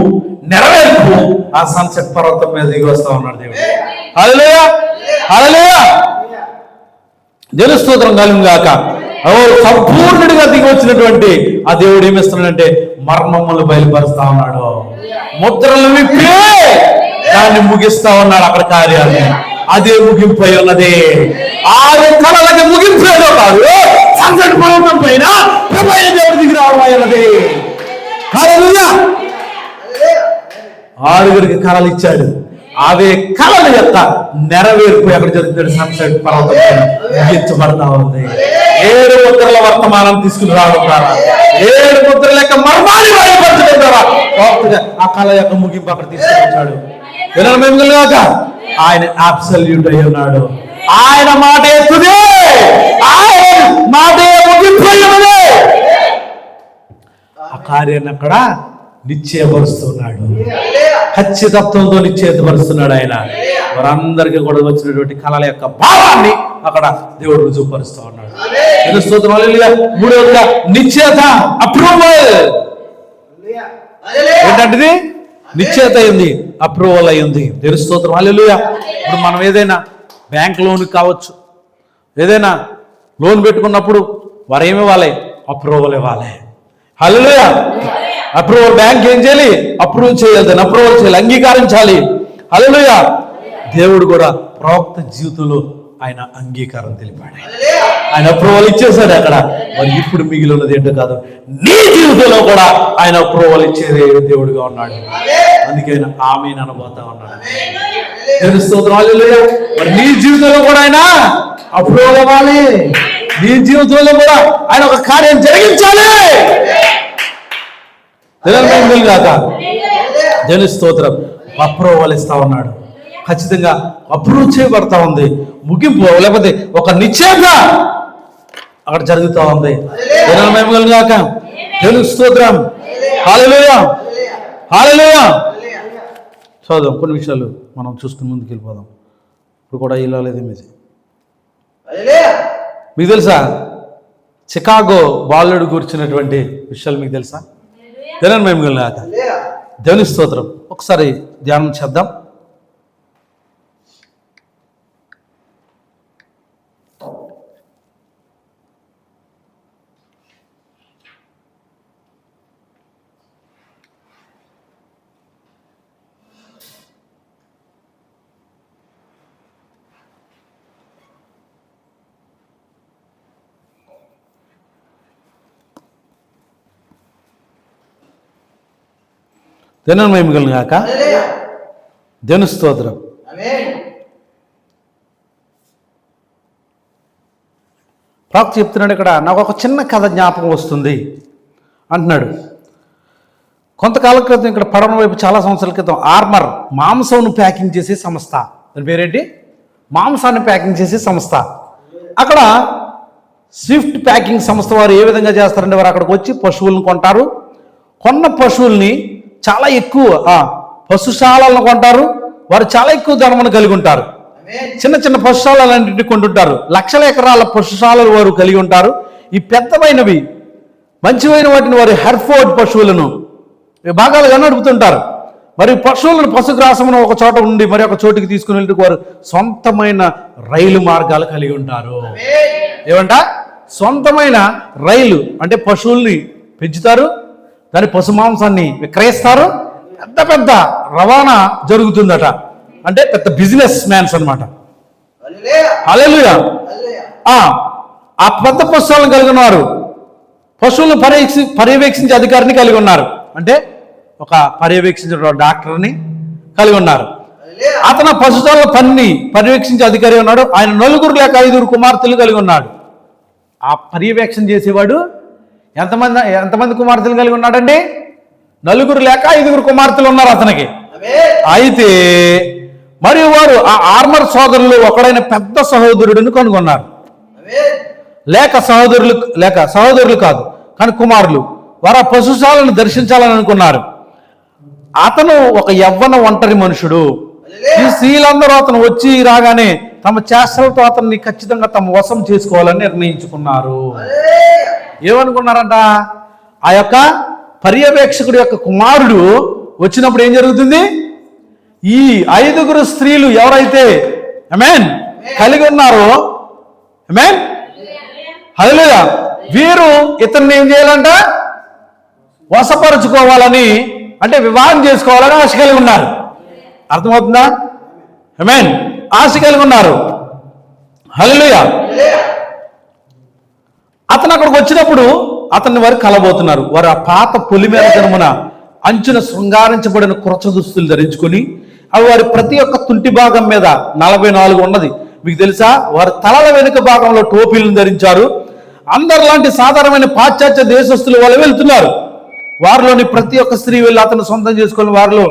నెరవేర్పు ఆ సన్సెట్ పర్వతం మీద దిగి వస్తూ ఉన్నాడు దేవుడు. హల్లెలూయా, హల్లెలూయా. దేవుని స్తోత్రం కలుగును గాక. సంపూర్ణుడిగా దిగి వచ్చినటువంటి ఆ దేవుడు ఏమిస్తున్నాడంటే మర్మములు బయలుపరుస్తా ఉన్నాడు. ముద్రలు విప్పి దాన్ని ముగిస్తా ఉన్నాడు అక్కడ కార్యాన్ని. అదే ముగింపు అయి ఉన్నది. 6 కళలకి ముగింపు ఏదో కాదు, సంకట పర్వతం పైన ప్రభువైన దేవుడు దిగి రావడం అయి ఉన్నది. హల్లెలూయా. 6గురికి కళలు ఇచ్చాడు. అవే కళల యొక్క నెరవేర్పు ఎక్కడ జరుగుతుంది? సన్సెట్ పర్వతం పైన ముగించబడతా ఉంది. 7 ముద్రల వర్తమానం తీసుకుని రావడం ద్వారా, 7 ముద్రల యొక్క మర్మాన్ని బయలుపరచడం ద్వారా ఆ కళ యొక్క ముగింపు అక్కడ తీసుకొచ్చాడు. ఆయన అబ్సల్యూట్ అయి ఉన్నాడు. ఆయన మాట ఎత్తుదే, ఆయన మాట ముగింపు అయి ఉన్నది. ఆ కార్యాన్ని అక్కడ నిశ్చయపరుస్తున్నాడు, ఖచ్చితత్వంతో నిశ్చయపరుస్తున్నాడు ఆయన. వారందరికీ కూడా వచ్చినటువంటి కళల యొక్క భావాన్ని అక్కడ దేవుడు రుజువుపరుస్తూ ఉన్నాడు. మూడవదిగా నిశ్చయత, అప్రూవల్. ఏంటంటే నిశ్చయత అయింది, అప్రూవల్ అయింది. దేవుని స్తోత్రం. హల్లెలూయా. ఇప్పుడు మనం ఏదైనా బ్యాంక్ లోన్ కావచ్చు, ఏదైనా లోన్ పెట్టుకున్నప్పుడు వారు ఏమి ఇవ్వాలి? అప్రూవల్ ఇవ్వాలి. హల్లెలూయా. అప్రూవల్ బ్యాంక్ ఏం చేయాలి? అప్రూవ్ చేయాలి, దాన్ని అప్రూవల్ చేయాలి, అంగీకరించాలి. హల్లెలూయా. దేవుడు కూడా ప్రవక్త జీవితంలో ఆయన అంగీకారం తెలిపాడు, ఆయన అప్రూవల్ ఇచ్చేసాడు అక్కడ. మరి ఇప్పుడు మిగిలి ఉన్నది ఏంటో కాదు, నీ జీవితంలో కూడా ఆయన అప్రూవల్ ఇచ్చేది దేవుడుగా ఉన్నాడు. అందుకే ఆయన ఆమేన్ అనబోతా ఉన్నాడు. దేవుని స్తోత్రం. హల్లెలూయా. మరి నీ జీవితంలో కూడా ఆయన అప్రూవల్ అవ్వాలి. నీ జీవితంలో కూడా ఆయన ఒక కార్యం జరిగించాలి. కాక దేవుని స్తోత్రం. అప్రూవల్ ఇస్తా ఉన్నాడు. ఖచ్చితంగా అప్రూవ్ చేయబడతా ఉంది. ముగింపు లేకపోతే ఒక నిశ్చయత అక్కడ జరుగుతూ ఉంది. కాక దేవుని స్తోత్రం. హల్లెలూయా, హల్లెలూయా. చదువు కొన్ని విషయాలు మనం చూసుకుని ముందుకు వెళ్ళిపోదాం. ఇప్పుడు కూడా ఇలా లేదు మీది. మీకు తెలుసా చికాగో బాలుడు కూర్చున్నటువంటి విషయాలు మీకు తెలుసా? దేవుని మహిమ కాక దేవుని స్తోత్రం. ఒకసారి ధ్యానం చేద్దాం. దేవుని మహిమ కాక దేవుని స్తోత్రం. ప్రవక్త చెప్తున్నాడు ఇక్కడ, నాకు ఒక చిన్న కథ జ్ఞాపకం వస్తుంది అంటున్నాడు. కొంతకాలం క్రితం ఇక్కడ పడవ వైపు చాలా సంవత్సరాల క్రితం ఆర్మర్ మాంసంను ప్యాకింగ్ చేసే సంస్థ, దాని పేరేంటి, మాంసాన్ని ప్యాకింగ్ చేసే సంస్థ. అక్కడ స్విఫ్ట్ ప్యాకింగ్ సంస్థ వారు ఏ విధంగా చేస్తారంటే, వారు అక్కడికి వచ్చి పశువులను కొంటారు. కొన్న పశువుల్ని చాలా ఎక్కువ పశుశాలను కొంటారు. వారు చాలా ఎక్కువ ధనమును కలిగి ఉంటారు. చిన్న చిన్న పశుశాలన్నింటినీ కొంటుంటారు. లక్షల ఎకరాల పశుశాలలు వారు కలిగి ఉంటారు. ఈ పెద్దమైనవి మంచివైన వాటిని వారు హెర్ఫోర్డ్ పశువులను విభాగాలుగా నడుపుతుంటారు. మరి పశువులను పశుగ్రాసమును ఒక చోట ఉండి మరి ఒక చోటికి తీసుకుని వెళ్తూ వారు సొంతమైన రైలు మార్గాలు కలిగి ఉంటారు. ఏమంట, సొంతమైన రైలు అంటే పశువుల్ని పెంచుతారు, దాని పశు మాంసాన్ని విక్రయిస్తారు. పెద్ద పెద్ద రవాణా జరుగుతుందట. అంటే పెద్ద బిజినెస్ మ్యాన్స్ అనమాట. హల్లెలూయా. ఆ పెద్ద పశువులను కలిగి ఉన్నారు. పశువులను పర్యవేక్షించే అధికారిని కలిగి ఉన్నారు. అంటే ఒక పర్యవేక్షించే డాక్టర్ని కలిగి ఉన్నారు. అతను పశుశాల పనిని పర్యవేక్షించే అధికారి ఉన్నాడు. ఆయన 4 లేక 5 కుమార్తెలు కలిగి ఉన్నాడు. ఆ పర్యవేక్షణ చేసేవాడు ఎంతమంది కుమార్తెలు కలిగి ఉన్నాడండి? 4 లేక 5 కుమార్తెలు ఉన్నారు అతనికి. అయితే మరియు వారు ఆ ఆర్మర్ సోదరులు ఒకడైన పెద్ద సహోదరుడిని కనుగొన్నారు. లేక సహోదరులు కాదు కానీ కుమారులు. వారు ఆ పశుశాలను దర్శించాలని అనుకున్నారు. అతను ఒక యవ్వన ఒంటరి మనుషుడు. ఈ స్త్రీలందరూ అతను వచ్చి రాగానే తమ చేష్టలతో అతన్ని ఖచ్చితంగా తమ వశం చేసుకోవాలని నిర్ణయించుకున్నారు. ఏమనుకున్నారంట? ఆ యొక్క పర్యవేక్షకుడి యొక్క కుమారుడు వచ్చినప్పుడు ఏం జరుగుతుంది? ఈ 5 స్త్రీలు ఎవరైతే ఆమేన్ కలిగి ఉన్నారో, ఆమేన్ హల్లెలూయా, వీరు ఇతన్ని ఏం చేయాలంట? వశపరుచుకోవాలని, అంటే వివాహం చేసుకోవాలని ఆశ కలిగి ఉన్నారు. అర్థమవుతుందా? ఆమేన్, ఆశ కలిగి ఉన్నారు. హల్లెలూయా. అతను అక్కడికి వచ్చినప్పుడు అతన్ని వారు కలబోతున్నారు. వారు ఆ పాత పొలిమేర జనమున అంచున శృంగారించబడిన క్రొచ్చ దుస్తులు ధరించుకొని, అవి వారి ప్రతి ఒక్క తుంటి భాగం మీద 44 ఉన్నది. మీకు తెలుసా, వారి తలల వెనుక భాగంలో టోపీలను ధరించారు. అందరిలాంటి సాధారణమైన పాశ్చాత్య దేశస్తులు వాళ్ళు వెళ్తున్నారు. వారిలోని ప్రతి ఒక్క స్త్రీ వెళ్ళి అతను సొంతం చేసుకొని వారిలో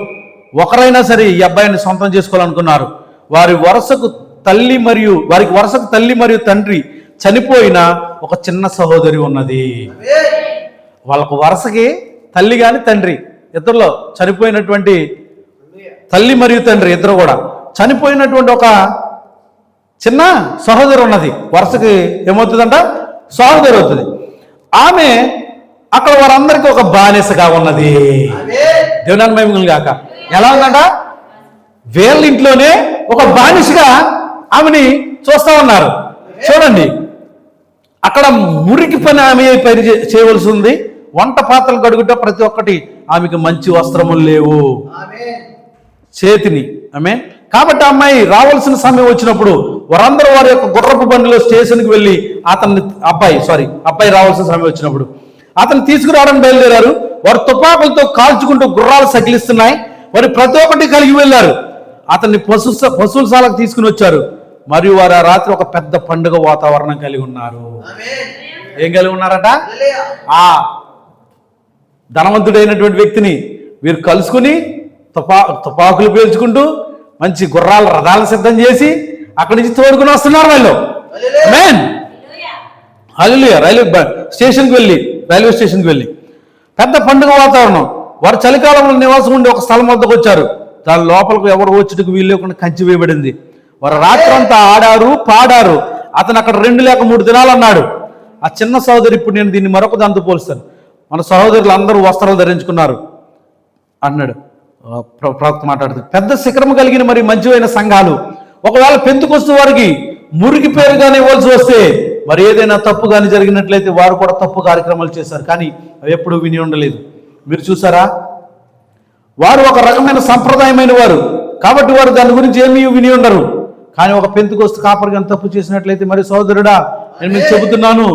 ఒకరైనా సరే ఈ అబ్బాయిని సొంతం చేసుకోవాలనుకున్నారు. వారికి వరుసకు తల్లి మరియు తండ్రి చనిపోయిన ఒక చిన్న సహోదరి ఉన్నది. వాళ్ళకు వరుసకి తల్లి కానీ తండ్రి ఇద్దరులో చనిపోయినటువంటి తల్లి మరియు తండ్రి ఇద్దరు కూడా చనిపోయినటువంటి ఒక చిన్న సహోదరి ఉన్నది. వరుసకి ఏమవుతుందంట? సహోదరి అవుతుంది. ఆమె అక్కడ వారందరికీ ఒక బానిసగా ఉన్నది. దేవుని మహిమలు గాక. ఎలా ఉందంట? వీళ్ళ ఇంట్లోనే ఒక బానిసగా ఆమెని చూస్తా ఉన్నారు. చూడండి, అక్కడ మురికి పని ఆమె పని చేయవలసి ఉంది. వంట పాత్రలు కడుగుట ప్రతి ఒక్కటి ఆమెకు మంచి వస్త్రములు లేవు చేతిని. ఆమె కాబట్టి అమ్మాయి రావాల్సిన సమయం వచ్చినప్పుడు వారందరూ వారి యొక్క గుర్రపు బండిలో స్టేషన్కి వెళ్ళి అబ్బాయి రావాల్సిన సమయం వచ్చినప్పుడు అతను తీసుకురావడానికి బయలుదేరారు. వారు తుపాకులతో కాల్చుకుంటూ గుర్రాలు సకిలిస్తున్నాయి. వారు ప్రతి ఒక్కటి కలిగి వెళ్ళారు. అతన్ని పశువుశాలకు తీసుకుని వచ్చారు. మరియు వారు ఆ రాత్రి ఒక పెద్ద పండుగ వాతావరణం కలిగి ఉన్నారు. ఏం కలిగి ఉన్నారట? ఆ ధనవంతుడైనటువంటి వ్యక్తిని వీరు కలుసుకుని తుపాకులు పేల్చుకుంటూ మంచి గుర్రాల రథాలను సిద్ధం చేసి అక్కడి నుంచి తోడుకుని వస్తున్నారు వాళ్ళు. ఆమేన్. హల్లెలూయా. రైల్వే స్టేషన్కి వెళ్ళి పెద్ద పండుగ వాతావరణం. వారు చలికాలంలో నివాసం ఉండి ఒక స్థలం వద్దకు వచ్చారు. దాని లోపలికి ఎవరు వచ్చేటికి వీలు లేకుండా కంచి వేయబడింది. వారు రాత్రంతా ఆడారు, పాడారు. అతను అక్కడ 2 లేక 3 దినాలు అన్నాడు. ఆ చిన్న సహోదరు, ఇప్పుడు నేను దీన్ని మరొక దాంతో పోలుస్తాను, మన సహోదరులు అందరూ వస్త్రాలు ధరించుకున్నారు అన్నాడు. ప్రవక్త మాట్లాడుతుంది, పెద్ద శిఖరము కలిగిన మరి మంచివైన సంఘాలు ఒకవేళ పెంతుకొస్తూ వారికి మురికి పేరుగానే ఇవ్వాల్సి వస్తే, మరి ఏదైనా తప్పు కానీ జరిగినట్లయితే వారు కూడా తప్పు కార్యక్రమాలు చేశారు, కానీ అవి ఎప్పుడూ విని ఉండలేదు. మీరు చూసారా? వారు ఒక రకమైన సంప్రదాయమైన వారు కాబట్టి వారు దాని గురించి ఏమీ విని ఉండరు. కానీ ఒక పెంతుకొస్తూ కాపరి కానీ తప్పు చేసినట్లయితే, మరి సోదరుడా నేను మీకు చెబుతున్నాను,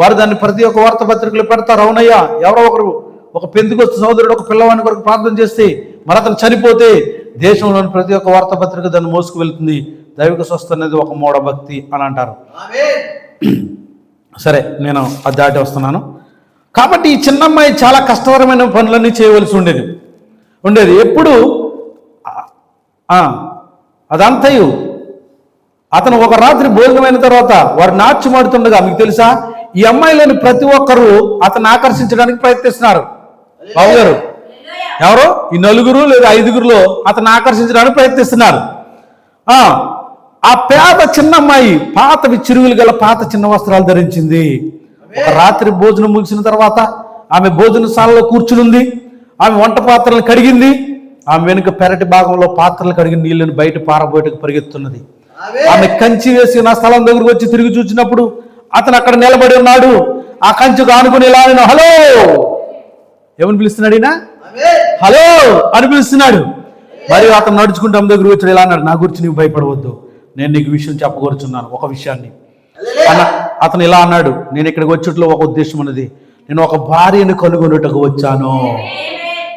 వారు దాన్ని ప్రతి ఒక్క వార్తాపత్రికలు పెడతారు. అవునయ్యా, ఎవరో ఒకరు ఒక పెంతుకొస్తూ సోదరుడు ఒక పిల్లవాని కొరకు ప్రార్థన చేస్తే మరి అతను చనిపోతే దేశంలోని ప్రతి ఒక్క వార్తాపత్రిక దాన్ని మోసుకు వెళ్తుంది. దైవిక స్వస్థ అనేది ఒక మూఢభక్తి అని అంటారు. సరే, నేను అది దాటి వస్తున్నాను. కాబట్టి ఈ చిన్నమ్మాయి చాలా కష్టకరమైన పనులన్నీ చేయవలసి ఉండేది. ఎప్పుడు అదంతయు అతను ఒక రాత్రి భోజనమైన తర్వాత వారు నాట్యమాడుతుండగా, మీకు తెలుసా, ఈ అమ్మాయిలోని ప్రతి ఒక్కరూ అతను ఆకర్షించడానికి ప్రయత్నిస్తున్నారు. బాబు గారు, ఎవరో ఈ 4 లేదా 5 అతను ఆకర్షించడానికి ప్రయత్నిస్తున్నారు. ఆ పేద చిన్నమ్మాయి పాతవి చిరుగులు గల పాత చిన్న వస్త్రాలు ధరించింది. ఒక రాత్రి భోజనం ముగిసిన తర్వాత ఆమె భోజనశాలలో కూర్చునుంది. ఆమె వంట పాత్రలను కడిగింది. ఆమె వెనుక పెరటి భాగంలో పాత్రలు కడిగిన నీళ్లను బయట పారబోయటకు పరిగెత్తున్నది. ఆమె కంచి వేసిన స్థలం దగ్గరకు వచ్చి తిరిగి చూసినప్పుడు అతను అక్కడ నిలబడి ఉన్నాడు. ఆ కంచుకు ఆనుకుని ఇలా నేను హలో ఏమని పిలుస్తున్నాడు? ఈయన హలో అని పిలుస్తున్నాడు. మరియు అతను నడుచుకుంటూ ఆమె దగ్గర వచ్చి ఇలా అన్నాడు, నా గురించి నీవు భయపడవద్దు, నేను నీకు విషయం చెప్పగోరుచున్నాను, ఒక విషయాన్ని. అతను ఇలా అన్నాడు, నేను ఇక్కడికి వచ్చేట్లో ఒక ఉద్దేశం ఉన్నది. నేను ఒక భార్యను కనుగొనుటకు వచ్చాను.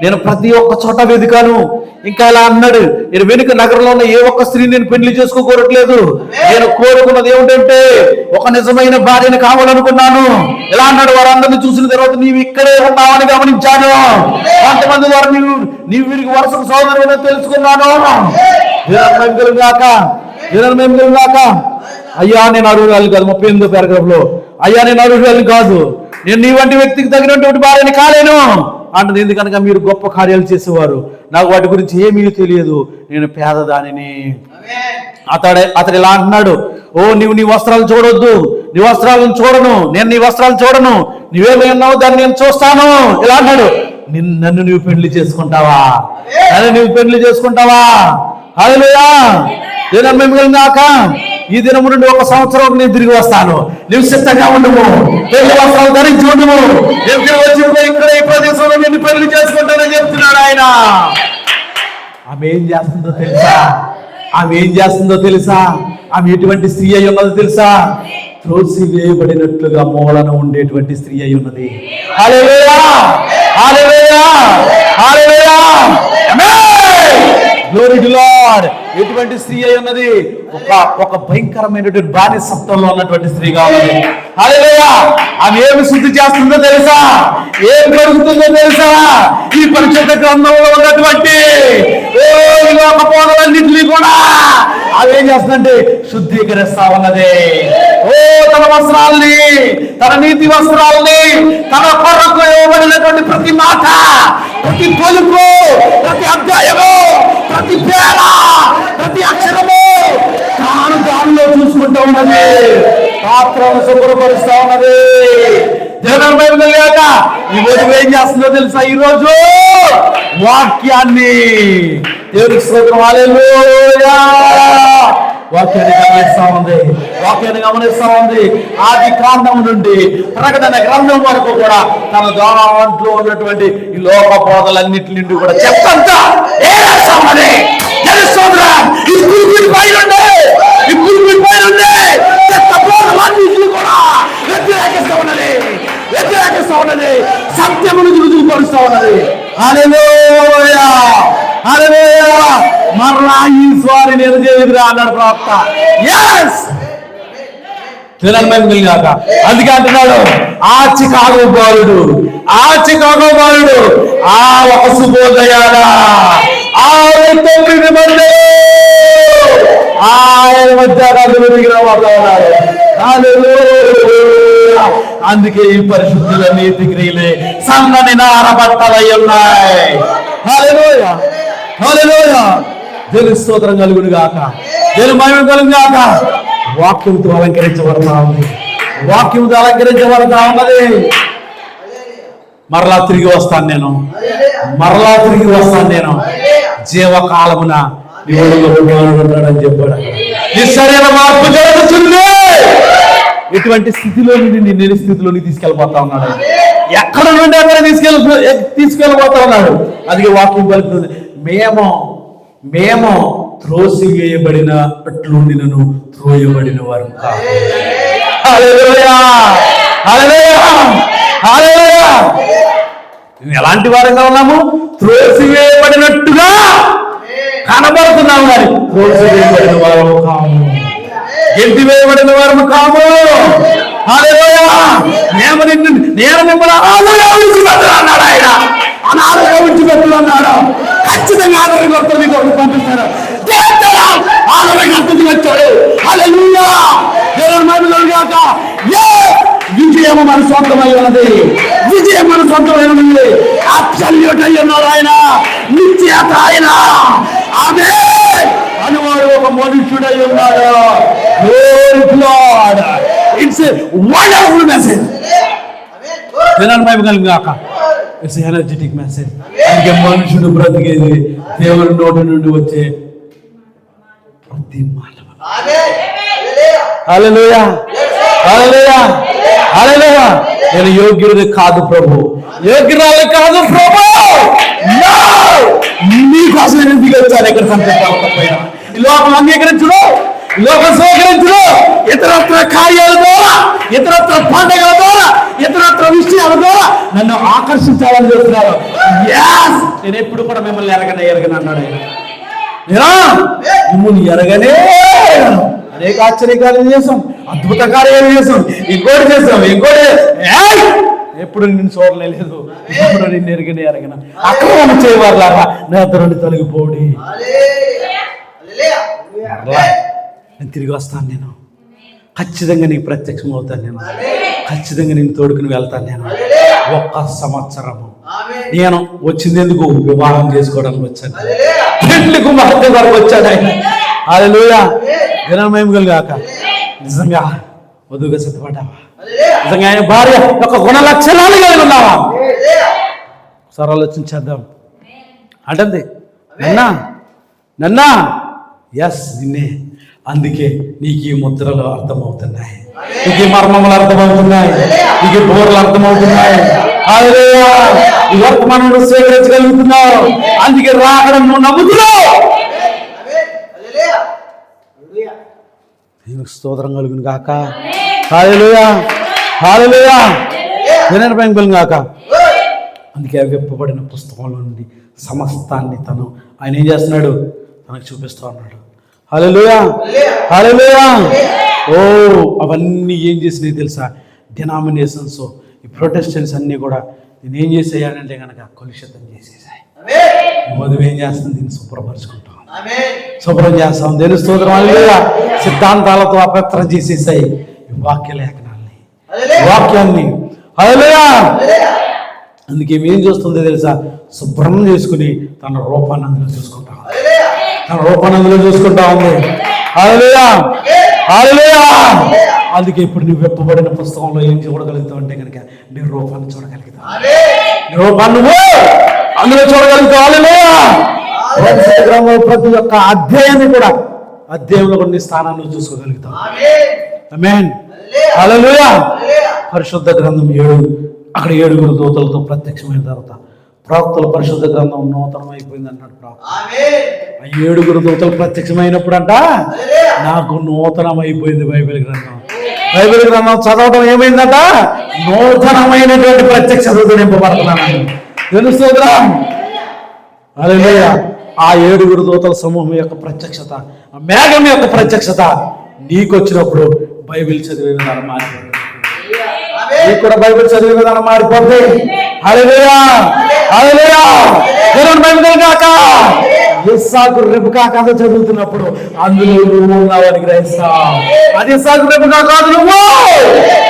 నేను ప్రతి ఒక్క చోట వెతికాను. ఇంకా ఇలా అన్నాడు, నేను వెనుక నగరంలో ఉన్న ఏ ఒక్క స్త్రీని నేను పెళ్లి చేసుకోకూడట్లేదు. నేను కోరుకున్నది ఏమిటంటే ఒక నిజమైన భార్యను కావాలనుకున్నాను. ఇలా అన్నాడు. వారందరినీ చూసిన తర్వాత నీవు ఇక్కడే ఉన్నావని గమనించాను. కొంతమంది ద్వారా నీవు వీరికి వరుసకు సోదరుడు తెలుసుకున్నాను. అయ్యా నేను అర్హురాలు కాదు. 38వ పారాగ్రాఫ్లో, అయ్యా నేను అర్హురాలు కాదు, నేను నీ వంటి వ్యక్తికి తగినటువంటి భార్యని కాలేను అంటుంది. ఎందుకనగా మీరు గొప్ప కార్యాలు చేసేవారు, నాకు వాటి గురించి ఏమీ తెలియదు, నేను పేదదానిని. అతడు ఇలా అంటున్నాడు, ఓ నీవు నీ వస్త్రాలు చూడొద్దు, నీ వస్త్రాలను చూడను, నేను నీ వస్త్రాలు చూడను, నువ్వేమై ఉన్నావు దాన్ని నేను చూస్తాను. ఇలా అన్నాడు. నన్ను నువ్వు పెళ్లి చేసుకుంటావా? హల్లెలూయా. ఈ దినము నుండి 1 సంవత్సరం నేను తిరిగి వస్తాను, నువ్వు సిద్ధంగా ఉండము, పెళ్లి వస్త్రాలు ధరించి ఉండము, నేను వచ్చి ఇక్కడ ఈ ప్రదేశంలో నేను పెళ్లి చేసుకుంటానని చెప్తున్నాడు ఆయన. ఆమె ఏం చేస్తుందో తెలుసా? ఆమె ఎటువంటి స్త్రీ అయి ఉన్నదో తెలుసా? త్రోసివేయబడినట్లుగా మూలన ఉండేటువంటి స్త్రీ అయి ఉన్నది. హల్లెలూయా, hallelujah, hallelujah, amen, glory to lord. ఎటువంటి స్త్రీ అయి ఉన్నది? ఒక భయంకరమైనటువంటి బానిసత్వంలో ఉన్నటువంటి స్త్రీగా ఉన్నది. హల్లెలూయా. ఆమె ఏమి శుద్ధి చేస్తుందో తెలుసా? ఏం కలుగుతుందో తెలుసా? ఈ పరిశుద్ధ గ్రంథంలో ఉన్నటువంటి లోకపోదలన్నింటినీ కూడా అవేం చేస్తుందంటే శుద్ధీకరిస్తా ఉన్నది. తన వస్త్రాల్ని, తన నీతి వస్త్రాల్ని, తన కొరకు ఇవ్వబడినటువంటి ప్రతి మాట, ప్రతి పొలుపు, ప్రతి అధ్యాయము, ప్రతి పేర, ప్రతి అక్షరము దానిలో చూసుకుంటూ ఉన్నది. పాత్రను శుభ్రపరుస్తా ఉన్నది. దేవుని బైబిల్ లేక ఈరోజు ఏం చేస్తుందో తెలుసా? ఈరోజు వాక్యాన్ని, దేవునికి స్తోత్రం, హల్లెలూయా, వాక్యాన్ని గమనిస్తా ఉంది. ఆది కాండం నుండి ప్రకటన గ్రంథం వరకు కూడా తన దాంట్లో ఉన్నటువంటి ఈ లోక బోధలన్నిటి నుండి కూడా చెప్తా వ్యతిరేకిస్తా ఉన్నది, సత్యమును రుజువుపరుస్తా ఉన్నది. హల్లెలూయా. హల్లెలూయా. మరలా ఈసారి నేను చేయదురా అన్నాడు ప్రవక్త. yes కాక. అందుకే అంటున్నాడు ఆ చికాగో బాలుడు ఆ ఒక శుభోదయాన 9 మంది ఆయన మధ్యాహ్నం మిగిలిన వాతావరణాలు. అందుకే ఈ పరిశుద్ధుల నీతి క్రియలే సన్నని నారబట్టలై ఉన్నాయి. హల్లెలూయా హల్లెలూయా. దేవుని స్తోత్రం కలుగును గాక, దేవుని మహిమ కలుగును గాక. వాక్యంతో అలంకరించబడతా ఉంది, మరలా తిరిగి వస్తాను నేను, జీవకాలమున అని చెప్పాడు. నిశ్చర్యల మార్పు జరుగుతుంది. ఇటువంటి స్థితిలో నుండి నేను స్థితిలోని తీసుకెళ్ళిపోతా ఉన్నాడు. ఎక్కడ నుండి అక్కడ తీసుకెళ్ళిపోతా ఉన్నాడు. అందుకే వాక్యం పలుకుతుంది, మేము త్రోసివేయబడిన అట్లుండి నన్ను త్రోయబడిన వారు కాదు. ఎలాంటి వారంగా ఉన్నాము? త్రోసివేయబడినట్టుగా కనబడుతున్నాము, కానీ త్రోసివేయబడిన వారు కాము, ఎత్తివేయబడిన వారు కాము. నేను మిమ్మల్ని అనాథగా విడిచిపెట్టను ఆయన, అనాథగా విడిచిపెట్టన్నాడు. ఖచ్చితంగా ఆదరణ మీకు పంపిస్తారు. వచ్చాడు. విజయం మన సొంతమై ఉన్నది, అబ్సల్యూట్ అయి ఉన్నాడు ఆయన, నిత్యత ఆయన. ఆమె అనువాడు ఒక మనుష్యుడై ఉన్నాడు. It's wonderful message. It's energetic message. అందుకే మనుషుడు బ్రతికేది దేవుని నోటి నుండి వచ్చే ప్రతి మాట. హల్లెలూయా హల్లెలూయా హల్లెలూయా. నేను యోగ్యుడిని కాదు ప్రభు, యోగ్యురాలు కాదు ప్రభు, నీకోసం నేను దిగొచ్చాను. ఎక్కడ సంతోషపడకపోయినా ఈ లోకం అంగీకరించడు, లోకం స్వీకరించడు. ఇతరత్ర కార్యాల ద్వారా, ఇతరత్ర పండుగల ద్వారా, ఇతరత్ర విషయాల ద్వారా నన్ను ఆకర్షించాలని చూస్తున్నారు. నేను ఎప్పుడు కూడా మిమ్మల్ని ఎరగని అన్నాడు ఆయన. మిమ్మల్ని ఎరగనే అనేక ఆశ్చర్యకార్యాలు చేసాం, అద్భుత కార్యాలు చేసాం, ఇంకోటి చేసాం, ఎప్పుడు నిన్ను చూడలేదు, ఎప్పుడు నిన్ను ఎరగన అక్రమం చేయవారులాగా నా తరుణి తొలగిపోడి. నేను తిరిగి వస్తాను, నేను ఖచ్చితంగా నీకు ప్రత్యక్షం అవుతాను, నేను ఖచ్చితంగా నేను తోడుకుని వెళ్తాను. నేను 1 సంవత్సరము నేను వచ్చింది ఎందుకు? వివాహం చేసుకోవడానికి వచ్చాను, పెళ్లి కుమార్తె వరకు వచ్చాడు ఆయన. హల్లెలూయా. గాక. నిజంగా వధువుగా సిద్ధపడ్డావా? నిజంగా ఆయన భార్య యొక్క గుణ లక్షణాలు కలిగి ఉన్నావా? ఒకసారి ఆలోచించేద్దాం. అంటే నన్నా ఎస్ నిన్నే. అందుకే నీకు ఈ ముద్రలు అర్థమవుతున్నాయి, నీకు ఈ మర్మములు అర్థమవుతున్నాయి, నీకు బోర్లు అర్థమవుతున్నాయి. ఈ వర్తమానం స్వీకరించగలుగుతున్నావు. అందుకే రాకడం నువ్వు నమ్ముతున్నావు. స్తోత్రం కలుగును గాక. హల్లెలూయా హల్లెలూయా. గాక. అందుకే విప్పబడిన పుస్తకంలో నుండి సమస్తాన్ని ఆయన ఏం చేస్తున్నాడు? తనకు చూపిస్తూ ఉన్నాడు. హల్లెలూయా హల్లెలూయా. అవన్నీ ఏం చేసినాయి తెలుసా? డినామినేషన్స్, ఈ ప్రొటెస్టెంట్స్ అన్నీ కూడా నేను ఏం చేసేయాలంటే కనుక కలుషితం చేసేసాయి. మధువు ఏం చేస్తుంది? దీన్ని శుభ్రపరుచుకుంటాం, శుభ్రం చేస్తాం. దేని స్తోత్రం. హల్లెలూయా. సిద్ధాంతాలతో అపవిత్రం చేసేసాయి ఈ వాక్య లేఖనాల్ని, వాక్యాన్ని. హల్లెలూయా. అందుకే ఏం చేస్తుందో తెలుసా? శుభ్రం చేసుకుని తన రూపాన్ని అందులో చూసుకుంటా ఉంది. హల్లెలూయా హల్లెలూయా. అందుకే ఇప్పుడు నువ్వు వెప్పబడిన పుస్తకంలో ఏం చూడగలుగుతావు అంటే కనుక నీ రూపాన్ని చూడగలుగుతావు, నీ రూపాన్ని నువ్వు అందులో చూడగలుగుతావు. హల్లెలూయా. ప్రతి ఒక్క అధ్యాయాన్ని కూడా, అధ్యాయంలో కొన్ని స్థానాన్ని చూసుకోగలుగుతావు. ఆమేన్. హల్లెలూయా. పరిశుద్ధ గ్రంథం 7, అక్కడ 7 దూతలతో ప్రత్యక్షమైన తర్వాత ప్రవక్తల పరిశుద్ధ గ్రంథం నూతనం అయిపోయింది అన్నాడు ప్రవక్త. ఆ 7 దూతలు ప్రత్యక్షమైనప్పుడు అంట నాకు నూతనం అయిపోయింది. బైబిల్ గ్రంథం చదవడం ఏమైందట? నూతనమైనటువంటి ప్రత్యక్షతతో నింపబడుతున్నాను. తెలుస్తుందా? హల్లెలూయా. ఆ 7 దూతల సమూహం యొక్క ప్రత్యక్షత, ఆ మేఘం యొక్క ప్రత్యక్షత నీకు వచ్చినప్పుడు బైబిల్ చదివే విధానం మారిపోతుంది. నీకు కూడా బైబిల్ చదివే విధానం మారిపోతుంది. హల్లెలూయా, హల్లెలూయా. దేవుని బైబిల్ కాక ఇస్సాకు రెబెకా కథ చదువుతున్నప్పుడు అందులో నువ్వు ఉన్నావని గ్రహిస్తావు. అది ఇస్సాకు రెబెకా కాదు, నువ్వు.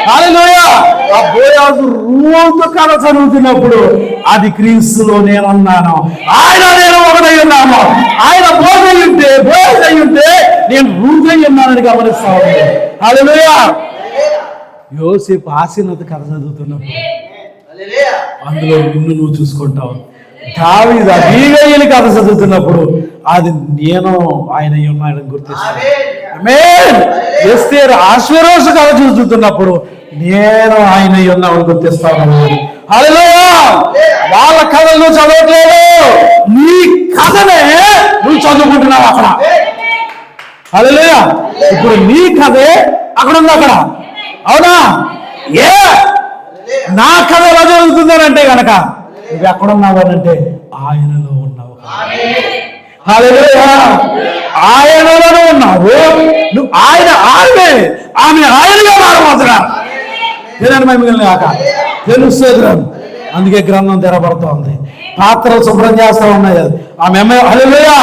హల్లెలూయా. ఆ బోయాజు రూతు కథ చదువుతున్నప్పుడు అది క్రీస్తులో నేనున్నాను, ఆయన నేను ఒకటై ఉన్నాను. ఆయన బోయాజు అయి ఉంటే నేను రూతు అయి ఉన్నానని గమనిస్తావు. హల్లెలూయా. యోసేపు ఆశీర్వాద కథ చదువుతున్నప్పుడు అందులో నిన్ను నువ్వు చూసుకుంటావు. దావీదు అబీగయీలు కథ చదువుతున్నప్పుడు అది నేను ఆయన ఉన్నాడని గుర్తిస్తాను. ఆమేన్. ఎస్తేరు ఆశ్వేరోషు కథ చదువుతున్నప్పుడు నేను ఆయన ఉన్నామని గుర్తిస్తాను. హల్లెలూయా. వాళ్ళ కథలు నువ్వు చదవట్లేదు, నీ కథనే నువ్వు చదువుకుంటున్నావు అక్కడ. హల్లెలూయా. ఇప్పుడు నీ కథే అక్కడ ఉంది, అక్కడ. అవునా? ఏ నా కథ ఎలా జరుగుతుందనంటే గనక నువ్వు ఎక్కడున్నావు అనంటే ఆయనలో ఉన్నావు. హల్లెలూయా. ఆయనలోనే ఉన్నావు నువ్వు. ఆమె ఆయనగా మారబోతున్నారు. ఏదైనా మిగిలిన కాక తెలుస్తుంది. అందుకే గ్రంథం తెరబడుతోంది, పాత్రలు శుభ్రం చేస్తా ఉన్నాయి. ఆమె హల్లెలూయా.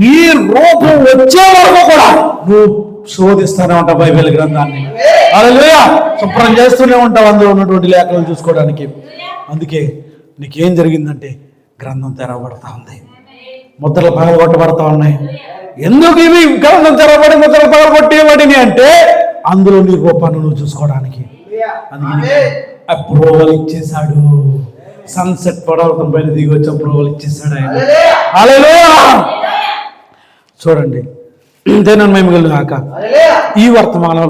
నీ రూపం వచ్చే వరకు కూడా నువ్వు శోధిస్తూనే ఉంటావు బైబిల్ గ్రంథాన్ని. హల్లెలూయా. శుభ్రం చేస్తూనే ఉంటావు అందులో ఉన్నటువంటి లేఖలు చూసుకోవడానికి. అందుకే నీకేం జరిగిందంటే గ్రంథం తెరవబడతా ఉంది, ముద్రలు పగలగొట్టబడతా ఉన్నాయి. ఎందుకు ఇవి గ్రంథం తెరవబడి ముద్రలు పగలగొట్టేవాడిని అంటే అందులో నీ రూపాన్ని నువ్వు చూసుకోవడానికి. అందుకే అప్రూవల్ ఇచ్చేశాడు. సన్సెట్ పడవతం పైన దిగి వచ్చి అప్రూవల్ ఇచ్చేశాడు ఆయన. హల్లెలూయా. చూడండి, దేని మేము కాక ఈ వర్తమానం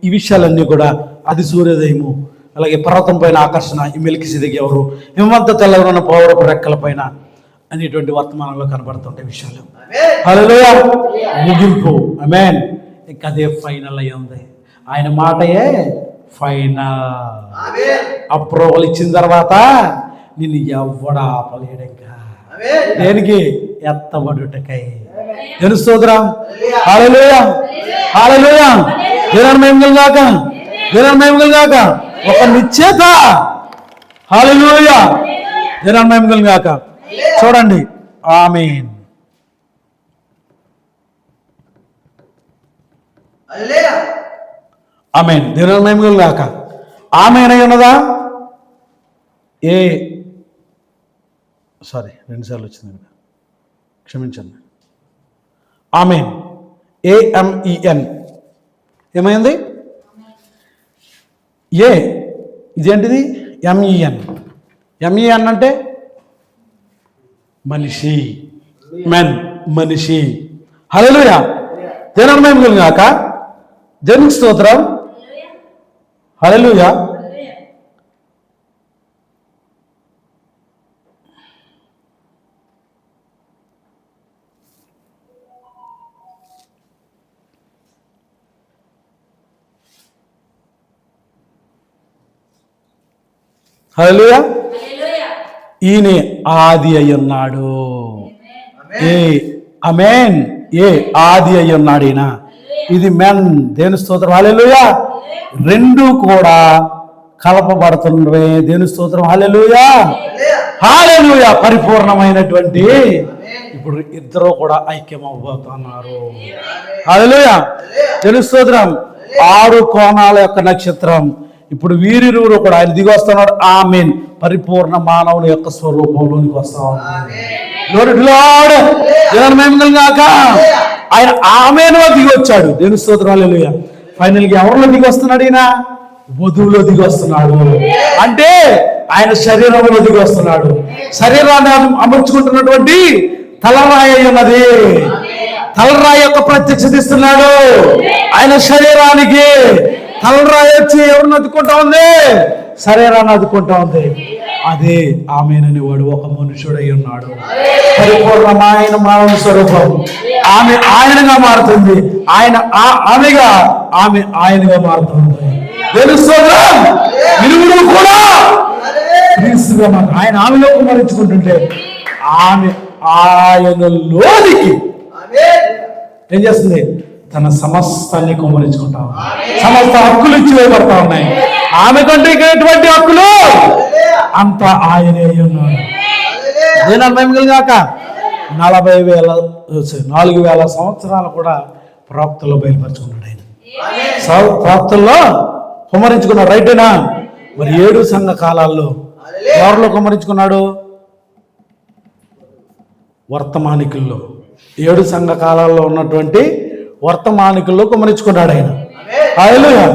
ఈ విషయాలన్నీ కూడా అది సూర్యోదయము, అలాగే పర్వతం పైన ఆకర్షణ, ఈ మెల్కిసెదెకు ఎవరు, హిమవంత తెల్లగా ఉన్న పౌరపు రెక్కల పైన అనేటువంటి వర్తమానంలో కనబడుతుంటే విషయాలు. హల్లెలూయా. ముగింపు. ఆమేన్. ఇంకా అదే ఫైనల్ అయ్యి ఉంది. ఆయన మాటయే ఫైనల్. అప్రూవల్ ఇచ్చిన తర్వాత నిన్ను ఎవడు ఆపలేడు. ఇంకా దేనికి? ఎత్తబడుటకై. స్తోత్రం. హల్లెలూయా, హల్లెలూయా. దేవుని మహిమ గాక, దేవుని మహిమ గాక. ఒక నిశ్చేత. హల్లెలూయా. దేవుని మహిమ గాక. చూడండి. ఆమేన్. ఆమేన్. దేవుని మహిమ గాక. ఆమేన్ అయి ఉన్నదా? రెండు సార్లు వచ్చింది, క్షమించండి. ఆమేన్. AMEN ఏమైంది? ఇదేంటిది? MEN అంటే మనిషి. మెన్, మనిషి. హల్లెలూయా. దేవుని మహిమ గాక. దేవునికి స్తోత్రం. హల్లెలూయా. హల్లెలూయా. ఈయన ఆది అయి ఉన్నాడు. ఆమేన్. ఆది అయి ఉన్నాడు ఈయన. ఇది మెన్. దేవుని స్తోత్రం. హల్లెలూయా. రెండు కూడా కలపబడుతున్నవే. దేవుని స్తోత్రం. హల్లెలూయా, హల్లెలూయా. పరిపూర్ణమైనటువంటి ఇప్పుడు ఇద్దరు కూడా ఐక్యం అవ్వబోతున్నారు. హల్లెలూయా. దేవుని స్తోత్రం. 6 కోణాల యొక్క నక్షత్రం. ఇప్పుడు వీరిరువురు కూడా ఆయన దిగి వస్తున్నాడు. ఆమేన్. పరిపూర్ణ మానవుని యొక్క స్వరూపంలోనికి వస్తా ఉన్నాడు. ఆయన ఆమేనులో దిగి వచ్చాడు. దేవుని స్తోత్రం. హల్లెలూయా. ఫైనల్ గా ఎవరిలో దిగి వస్తున్నాడు? ఈయన వధువులో దిగి వస్తున్నాడు. అంటే ఆయన శరీరంలో దిగి వస్తున్నాడు. శరీరాన్ని అమర్చుకుంటున్నటువంటి తలరాయి ఉన్నది. తలరాయి యొక్క ప్రత్యక్షత ఇస్తున్నాడు ఆయన శరీరానికి. తలరాయి వచ్చి ఎవరిని అద్దుకుంటా ఉంది? శరీరాన్ని అద్దుకుంటా ఉంది. అదే ఆమెనని వాడు ఒక మనుషుడై ఉన్నాడు. పరిపూర్ణమైన మానవ స్వరూపం. ఆమె ఆయనగా మారుతుంది, ఆమె ఆయనగా మారుతుంది. తెలుసుకోవడం ఇరువురు కూడా క్రీస్తుగా ఆయన ఆమెలో కుమరించుకుంటుంటే ఆయనలోనికి ఏం చేస్తుంది? తన సమస్తాన్ని కుమ్మరించుకుంటా, సమస్త హక్కులు ఇచ్చి వేయబడతా ఉన్నాయి. ఆమె కంటే ఎటువంటి హక్కులు అంత ఆయనే ఉన్నాడు. నేను అర్థమేగాక 4,000 సంవత్సరాలు కూడా ప్రవక్తల్లో బయలుపరుచుకున్నాడు ఆయన. ప్రవక్తల్లో కుమ్మరించుకున్నాడు, రైటేనా? మరి 7 సంఘ కాలాల్లో ఎవరిలో కుమ్మరించుకున్నాడు? వర్తమానికుల్లో. 7 సంఘ కాలాల్లో ఉన్నటువంటి వర్తమానికుల్లో కుమ్మరించుకున్నాడు ఆయన. హల్లెలూయా.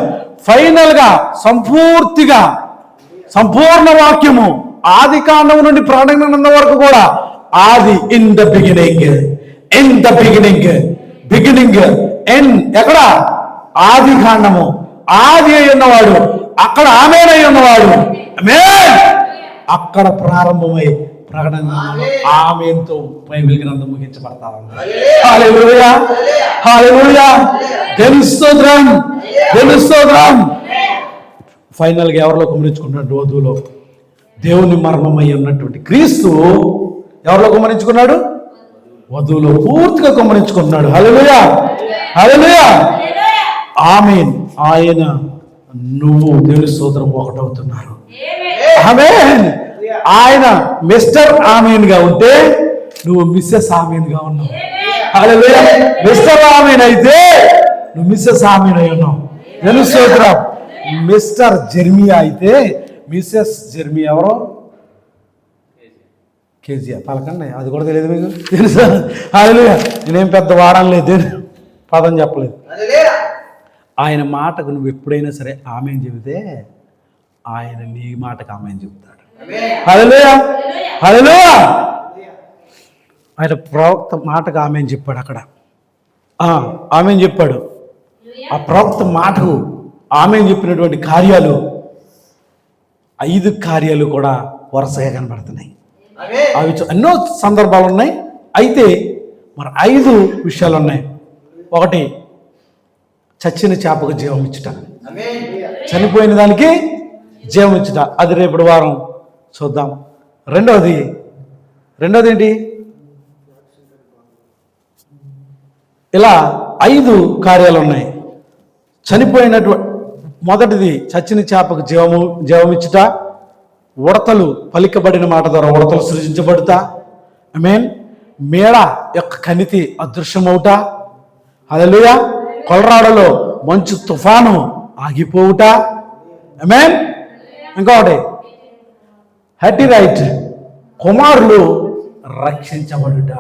ఫైనల్ గా సంపూర్తిగా సంపూర్ణ వాక్యము ఆది కాండం నుండి ప్రకటన వరకు కూడా ఆది ఇన్ ద బిగినింగ్ ఎక్కడ? ఆది కాండము. ఆది అయి ఉన్నవాడు అక్కడ ఆమేనై ఉన్నవాడు. ఆమేన్. అక్కడ ప్రారంభమై ప్రకటన ఆమేన్తో బైబిల్ గ్రంథం ముగించబడతా ఉంది. హల్లెలూయా, హల్లెలూయా. దేవుని స్తోత్రం. ఫైనల్ గా ఎవరిలో కుమ్మరించుకున్నాడు? వధువులో. దేవుని మర్మమై ఉన్నటువంటి క్రీస్తు ఎవరిలో కుమ్మరించుకున్నాడు? వధువులో పూర్తిగా కుమ్మరించుకున్నాడు. హల్లెలూయా, హల్లెలూయా, ఆమేన్. ఆయన నువ్వు దేవుని స్తోత్రం ఒకటవుతున్నారు. ఆమేన్. ఆయన మిస్టర్ ఆమేన్ గా ఉంటే నువ్వు మిస్సెస్ ఆమేన్ గా ఉన్నావు. హల్లెలూయా. మిస్టర్ ఆమేన్ అయితే నువ్వు మిస్సెస్ ఆమేన్ అయి ఉన్నావు. దేవుని స్తోత్రం. మిస్టర్ జెర్మియా అయితే మిస్సెస్ జెర్మియా ఎవరో? కేజీఆర్. పలకండి, అది కూడా తెలియదు మీకు, తెలుసా? హల్లెలూయా. నేనేం పెద్ద వాడడం లేదు, పదం చెప్పలేదు. ఆయన మాటకు నువ్వు ఎప్పుడైనా సరే ఆమేన్ చెబితే ఆయన నీ మాటకు ఆమేన్ చెబుతాడు. హల్లెలూయా, హల్లెలూయా. ఆయన ప్రవక్త మాటకు ఆమేన్ చెప్పాడు. అక్కడ ఆమేన్ చెప్పాడు. ఆ ప్రవక్త మాటకు ఆమేన్ చెప్పినటువంటి కార్యాలు 5 కార్యాలు కూడా వరుసగా కనబడుతున్నాయి. అవి ఎన్నో సందర్భాలు ఉన్నాయి. అయితే మరి 5 విషయాలు ఉన్నాయి. ఒకటి, చచ్చిన చేపకు జీవం ఇచ్చుట, చనిపోయిన దానికి జీవం ఇచ్చుట. అది రేపటి వారం చూద్దాం. రెండవది ఏంటి? ఇలా 5 కార్యాలు ఉన్నాయి. చనిపోయినటువంటి మొదటిది చచ్చిన చేపకు జీవమిచ్చుట, ఉడతలు పలికబడిన మాట ద్వారా ఉడతలు సృజించబడుతా. ఆమేన్. మేడ యొక్క కణితి అదృశ్యమవుట. హల్లెలూయా. కొలరాడలో మంచు తుఫాను ఆగిపోవుట. ఆమేన్. ఇంకొకటి, హెటిరైట్ కుమారులు రక్షించబడుట.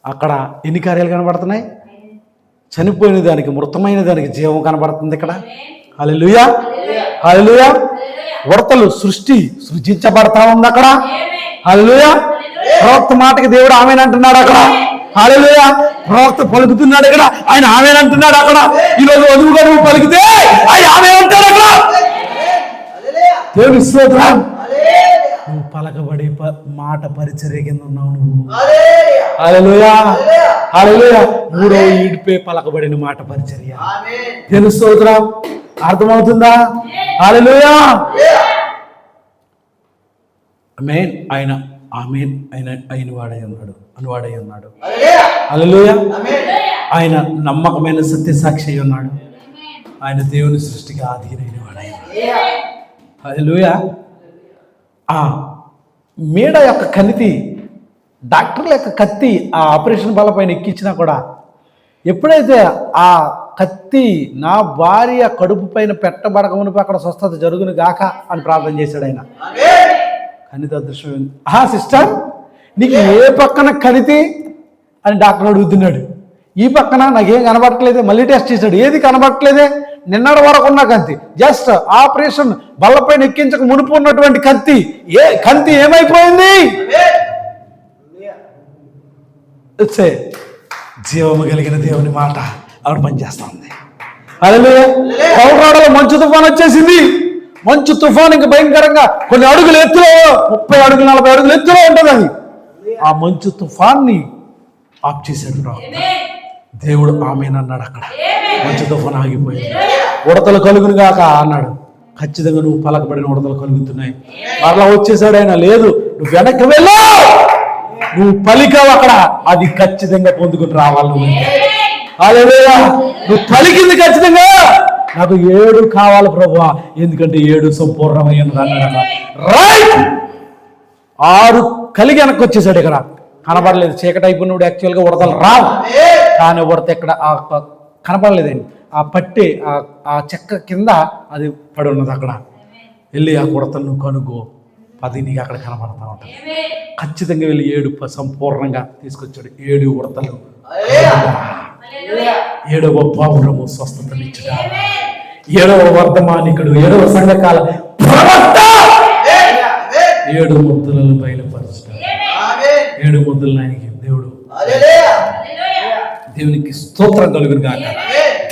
అక్కడ ఎన్ని కార్యాలు కనబడుతున్నాయి? చనిపోయిన దానికి, మృతమైన దానికి జీవం కనబడుతుంది ఇక్కడ. హల్లెలూయా, హల్లెలూయా. ఉడతలు సృజించబడతా ఉంది అక్కడ. హల్లెలూయా. ప్రవక్త మాటకి దేవుడు ఆమేన్ అంటున్నాడు అక్కడ. హల్లెలూయా. ప్రవక్త పలుకుతున్నాడు ఇక్కడ, ఆయన ఆమేన్ అంటున్నాడు అక్కడ. ఈరోజు వధువుగా నువ్వు పలికితే ఆయన ఆమేన్ అంటాడు అక్కడ. దేవుని స్తోత్రం. నువ్వు పలకబడి మాట పరిచర్య కింద ఉన్నావు నువ్వు. హల్లెలూయా, హల్లెలూయా. 3వ ఈడిపే పలకబడిన మాట పరిచర్య. దేవుని స్తోత్రం. అర్థమవుతుందా? హల్లెలూయా. ఆమేన్. ఆయన ఆమేన్ అయిన వాడై ఉన్నాడు, అనువాడై ఉన్నాడు. హల్లెలూయా. ఆయన నమ్మకమైన సత్యసాక్షి అయి ఉన్నాడు. ఆయన దేవుని సృష్టికి ఆధీనైన వాడై. హల్లెలూయా. మేడ యొక్క కణితి, డాక్టర్ల యొక్క కత్తి ఆ ఆపరేషన్ బలపైన ఎక్కించినా కూడా ఎప్పుడైతే ఆ కత్తి నా భార్య కడుపు పైన పెట్టబడకమునిపై అక్కడ స్వస్థత జరుగును గాక అని ప్రార్థన చేశాడు ఆయన. కణితి అదృశ్యం. సిస్టర్, నీకు ఏ పక్కన కణితి అని డాక్టర్ అడుగుతున్నాడు. ఈ పక్కన నాకేం కనబడట్లేదే. మళ్ళీ టెస్ట్ చేశాడు, ఏది కనబడట్లేదే. నిన్నటి వరకు ఉన్న కత్తి, జస్ట్ ఆపరేషన్ బల్లపైన ఎక్కించక మునుపు ఉన్నటువంటి కత్తి, కత్తి ఏమైపోయింది? జీవము కలిగిన దేవుని మాట ఆవిడ పనిచేస్తా ఉంది. హల్లెలూయా. మంచు తుఫాన్ వచ్చేసింది. మంచు తుఫాన్ ఇంకా భయంకరంగా కొన్ని అడుగులు ఎత్తులో, 30 అడుగులు 40 అడుగులు ఎత్తులో ఉంటుంది అది. ఆ మంచు తుఫాన్ని ఆఫ్ చేశాడు దేవుడు. ఆమేన్ అన్నాడు అక్కడ. మంచు తుఫాన్ ఆగిపోయింది. ఉడతలు కలుగును గాక అన్నాడు. ఖచ్చితంగా నువ్వు పలకబడిన ఉడతలు కలుగుతున్నాయి. మరలా వచ్చేసాడు ఆయన. లేదు, నువ్వు వెనక్కి వెళ్ళు, నువ్వు పలికావు అక్కడ, అది ఖచ్చితంగా పొందుకుని రావాలి నువ్వు. హల్లెలూయా. నువ్వు పలికింది ఖచ్చితంగా నాకు 7 కావాలి ప్రభువా, ఎందుకంటే 7 సంపూర్ణమైనది అన్నాడు. రైట్, 6 కలిగి వెనక్కి వచ్చేసాడు. ఇక్కడ కనపడలేదు, చీకటి అయిపోయినప్పుడు యాక్చువల్గా ఉడతలు రావు, కానీ ఉడత ఇక్కడ కనపడలేదండి. ఆ పట్టి ఆ చెక్క కింద అది పడి ఉన్నది. అక్కడ వెళ్ళి ఆ ఉడతను నువ్వు కనుగో, 10 నీకు అక్కడ కనపడతా ఉంటుంది. ఖచ్చితంగా వెళ్ళి 7 సంపూర్ణంగా తీసుకొచ్చాడు. 7 ఉడతలు, 7వ పావురము స్వస్థతనిచ్చుట, 7వ వర్ధమానికుడు, 7వ సంఘకాల ప్రవక్త, 7 ముద్దులను బయలుపరచుట. 7 ముద్దులను ఆయనకి దేవుడు, దేవునికి స్తోత్రం కలుగును గాక.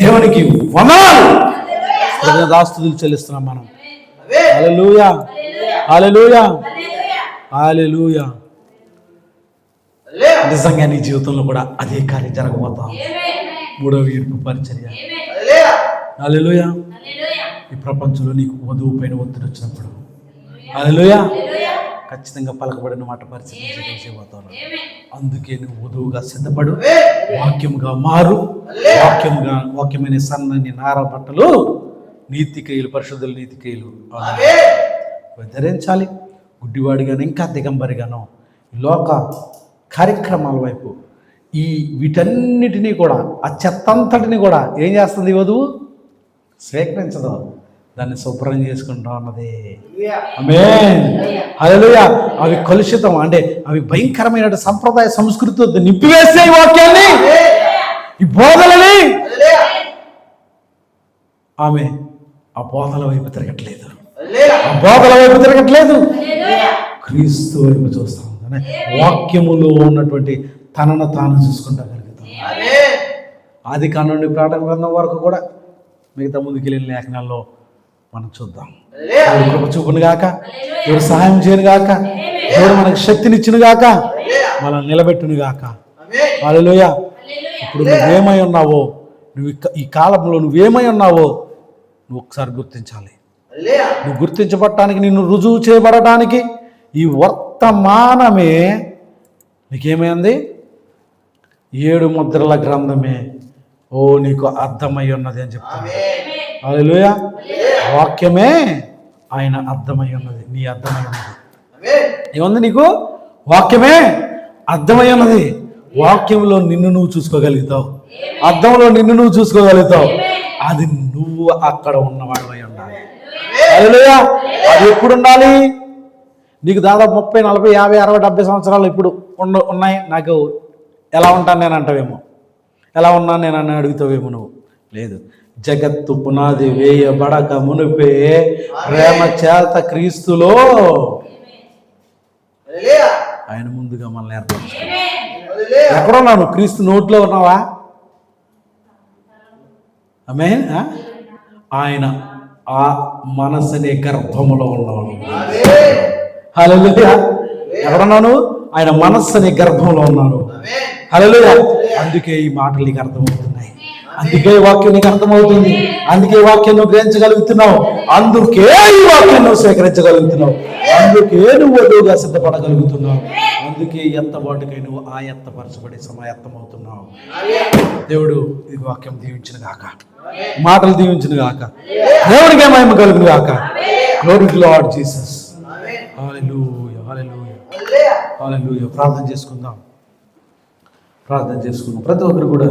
దేవునికి వందనాలు, దాస్తుతులు చెల్లిస్తున్నాం మనం. హల్లెలూయా, హల్లెలూయా, హల్లెలూయా. నిజంగా నీ జీవితంలో కూడా అదే కార్యం జరగబోతాం. 3వ ఈడ్పు పరిచర్య. హల్లెలూయా. ఈ ప్రపంచంలో నీకు వధువు పైన ఒత్తిడి వచ్చినప్పుడు, హల్లెలూయా, ఖచ్చితంగా పలకబడిన మాట పరిచయం చేయబోతాను. అందుకే నువ్వు వధువుగా సిద్ధపడు, వాక్యముగా మారు. వాక్యమైన సన్నని నార బట్టలు, నీతికేయులు, పరిశుద్ధుల నీతికేయులు ధరించాలి. గుడ్డివాడిగాను ఇంకా దిగంబరిగాను లోక కార్యక్రమాల వైపు వీటన్నిటినీ కూడా, ఆ చెత్తంతటిని కూడా ఏం చేస్తుంది వధువు? స్వీకరించదు, దాన్ని శుభ్రం చేసుకుంటా ఉన్నది. ఆమేన్, హల్లెలూయా. అవి కలుషితం, అంటే అవి భయంకరమైన సంప్రదాయ సంస్కృతితో నింపివేసే ఈ వాక్యాన్ని, ఈ బోధలని. ఆమె ఆ బోధల వైపు తిరగట్లేదు, క్రీస్తు వైపు చూస్తాం. వాక్యములో ఉన్నటువంటి తనను తాను చూసుకుంటా కలుగుతాం. ఆది కాండం నుండి ప్రకటన గ్రంథం వరకు కూడా మిగతా ముందుకెళ్ళిన లేఖనాల్లో మనం చూద్దాం. దేవుడు కృప చూపును గాక, దేవుడు సహాయం చేయను గాక, దేవుడు మనకు శక్తినిచ్చును గాక, మనల్ని నిలబెట్టును గాక. హల్లెలూయా. ఇప్పుడు నువ్వేమై ఉన్నావో, నువ్వు ఈ కాలంలో నువ్వేమై ఉన్నావో నువ్వు ఒకసారి గుర్తించాలి. నువ్వు గుర్తించబడటానికి, నిన్ను రుజువు చేయబడటానికి ఈ వర్తమానమే నీకేమైంది? 7 ముద్రల గ్రంథమే నీకు అర్థమై ఉన్నది అని చెప్తాను. హల్లెలూయా. వాక్యమే ఆయన అర్థమై ఉన్నది, నీ అర్థమై ఉన్నది. ఏముంది నీకు? వాక్యమే అర్థమై ఉన్నది. వాక్యంలో నిన్ను నువ్వు చూసుకోగలుగుతావు, అర్థంలో నిన్ను నువ్వు చూసుకోగలుగుతావు. అది నువ్వు అక్కడ ఉన్నవాడు అయి ఉండాలి. హల్లెలూయా. అది ఎప్పుడు ఉండాలి? నీకు దాదాపు 30, 40, 50, 60, 70 సంవత్సరాలు ఇప్పుడు ఉన్నాయి. నాకు ఎలా ఉంటాను నేను అంటావేమో, ఎలా ఉన్నాను నేను అని అడుగుతావేమో. నువ్వు లేదు, జగత్తు పునాది వేయబడక మునిపే ప్రేమ చేత క్రీస్తులో ఆయన ముందుగా మనల్ని ఏర్పరచుకున్నాడు. ఎక్కడున్నావు? క్రీస్తు నోట్లో ఉన్నావా? ఆమేన్. ఆయన ఆ మనసుని గర్భములో ఉన్నవాడు. హల్లెలూయా. ఎక్కడున్నాను? ఆయన మనస్సుని గర్భంలో ఉన్నాను. హల్లెలూయా. అందుకే ఈ మాటలు నీకు అర్థమవుతున్నాయి, అందుకే ఈ వాక్యం నీకు అర్థమవుతుంది, అందుకే ఈ వాక్యం నువ్వు గ్రహించగలుగుతున్నావు, అందుకే ఈ వాక్యం నువ్వు స్వీకరించగలుగుతున్నావు, అందుకే నువ్వు వధువుగా సిద్ధపడగలుగుతున్నావు, అందుకే ఎత్తబాటుకై నువ్వు ఆయత్తపరచబడి సమాయత్తమవుతున్నావు. దేవుడు ఈ వాక్యం దీవించిన గాక, మాటలు దీవించిన గాక, దేవుడికే మహిమ కలుగును గాక. Glory to Lord Jesus. Hallelujah, hallelujah, hallelujah. ప్రార్థన చేసుకుందాం. ప్రతి ఒక్కరు కూడా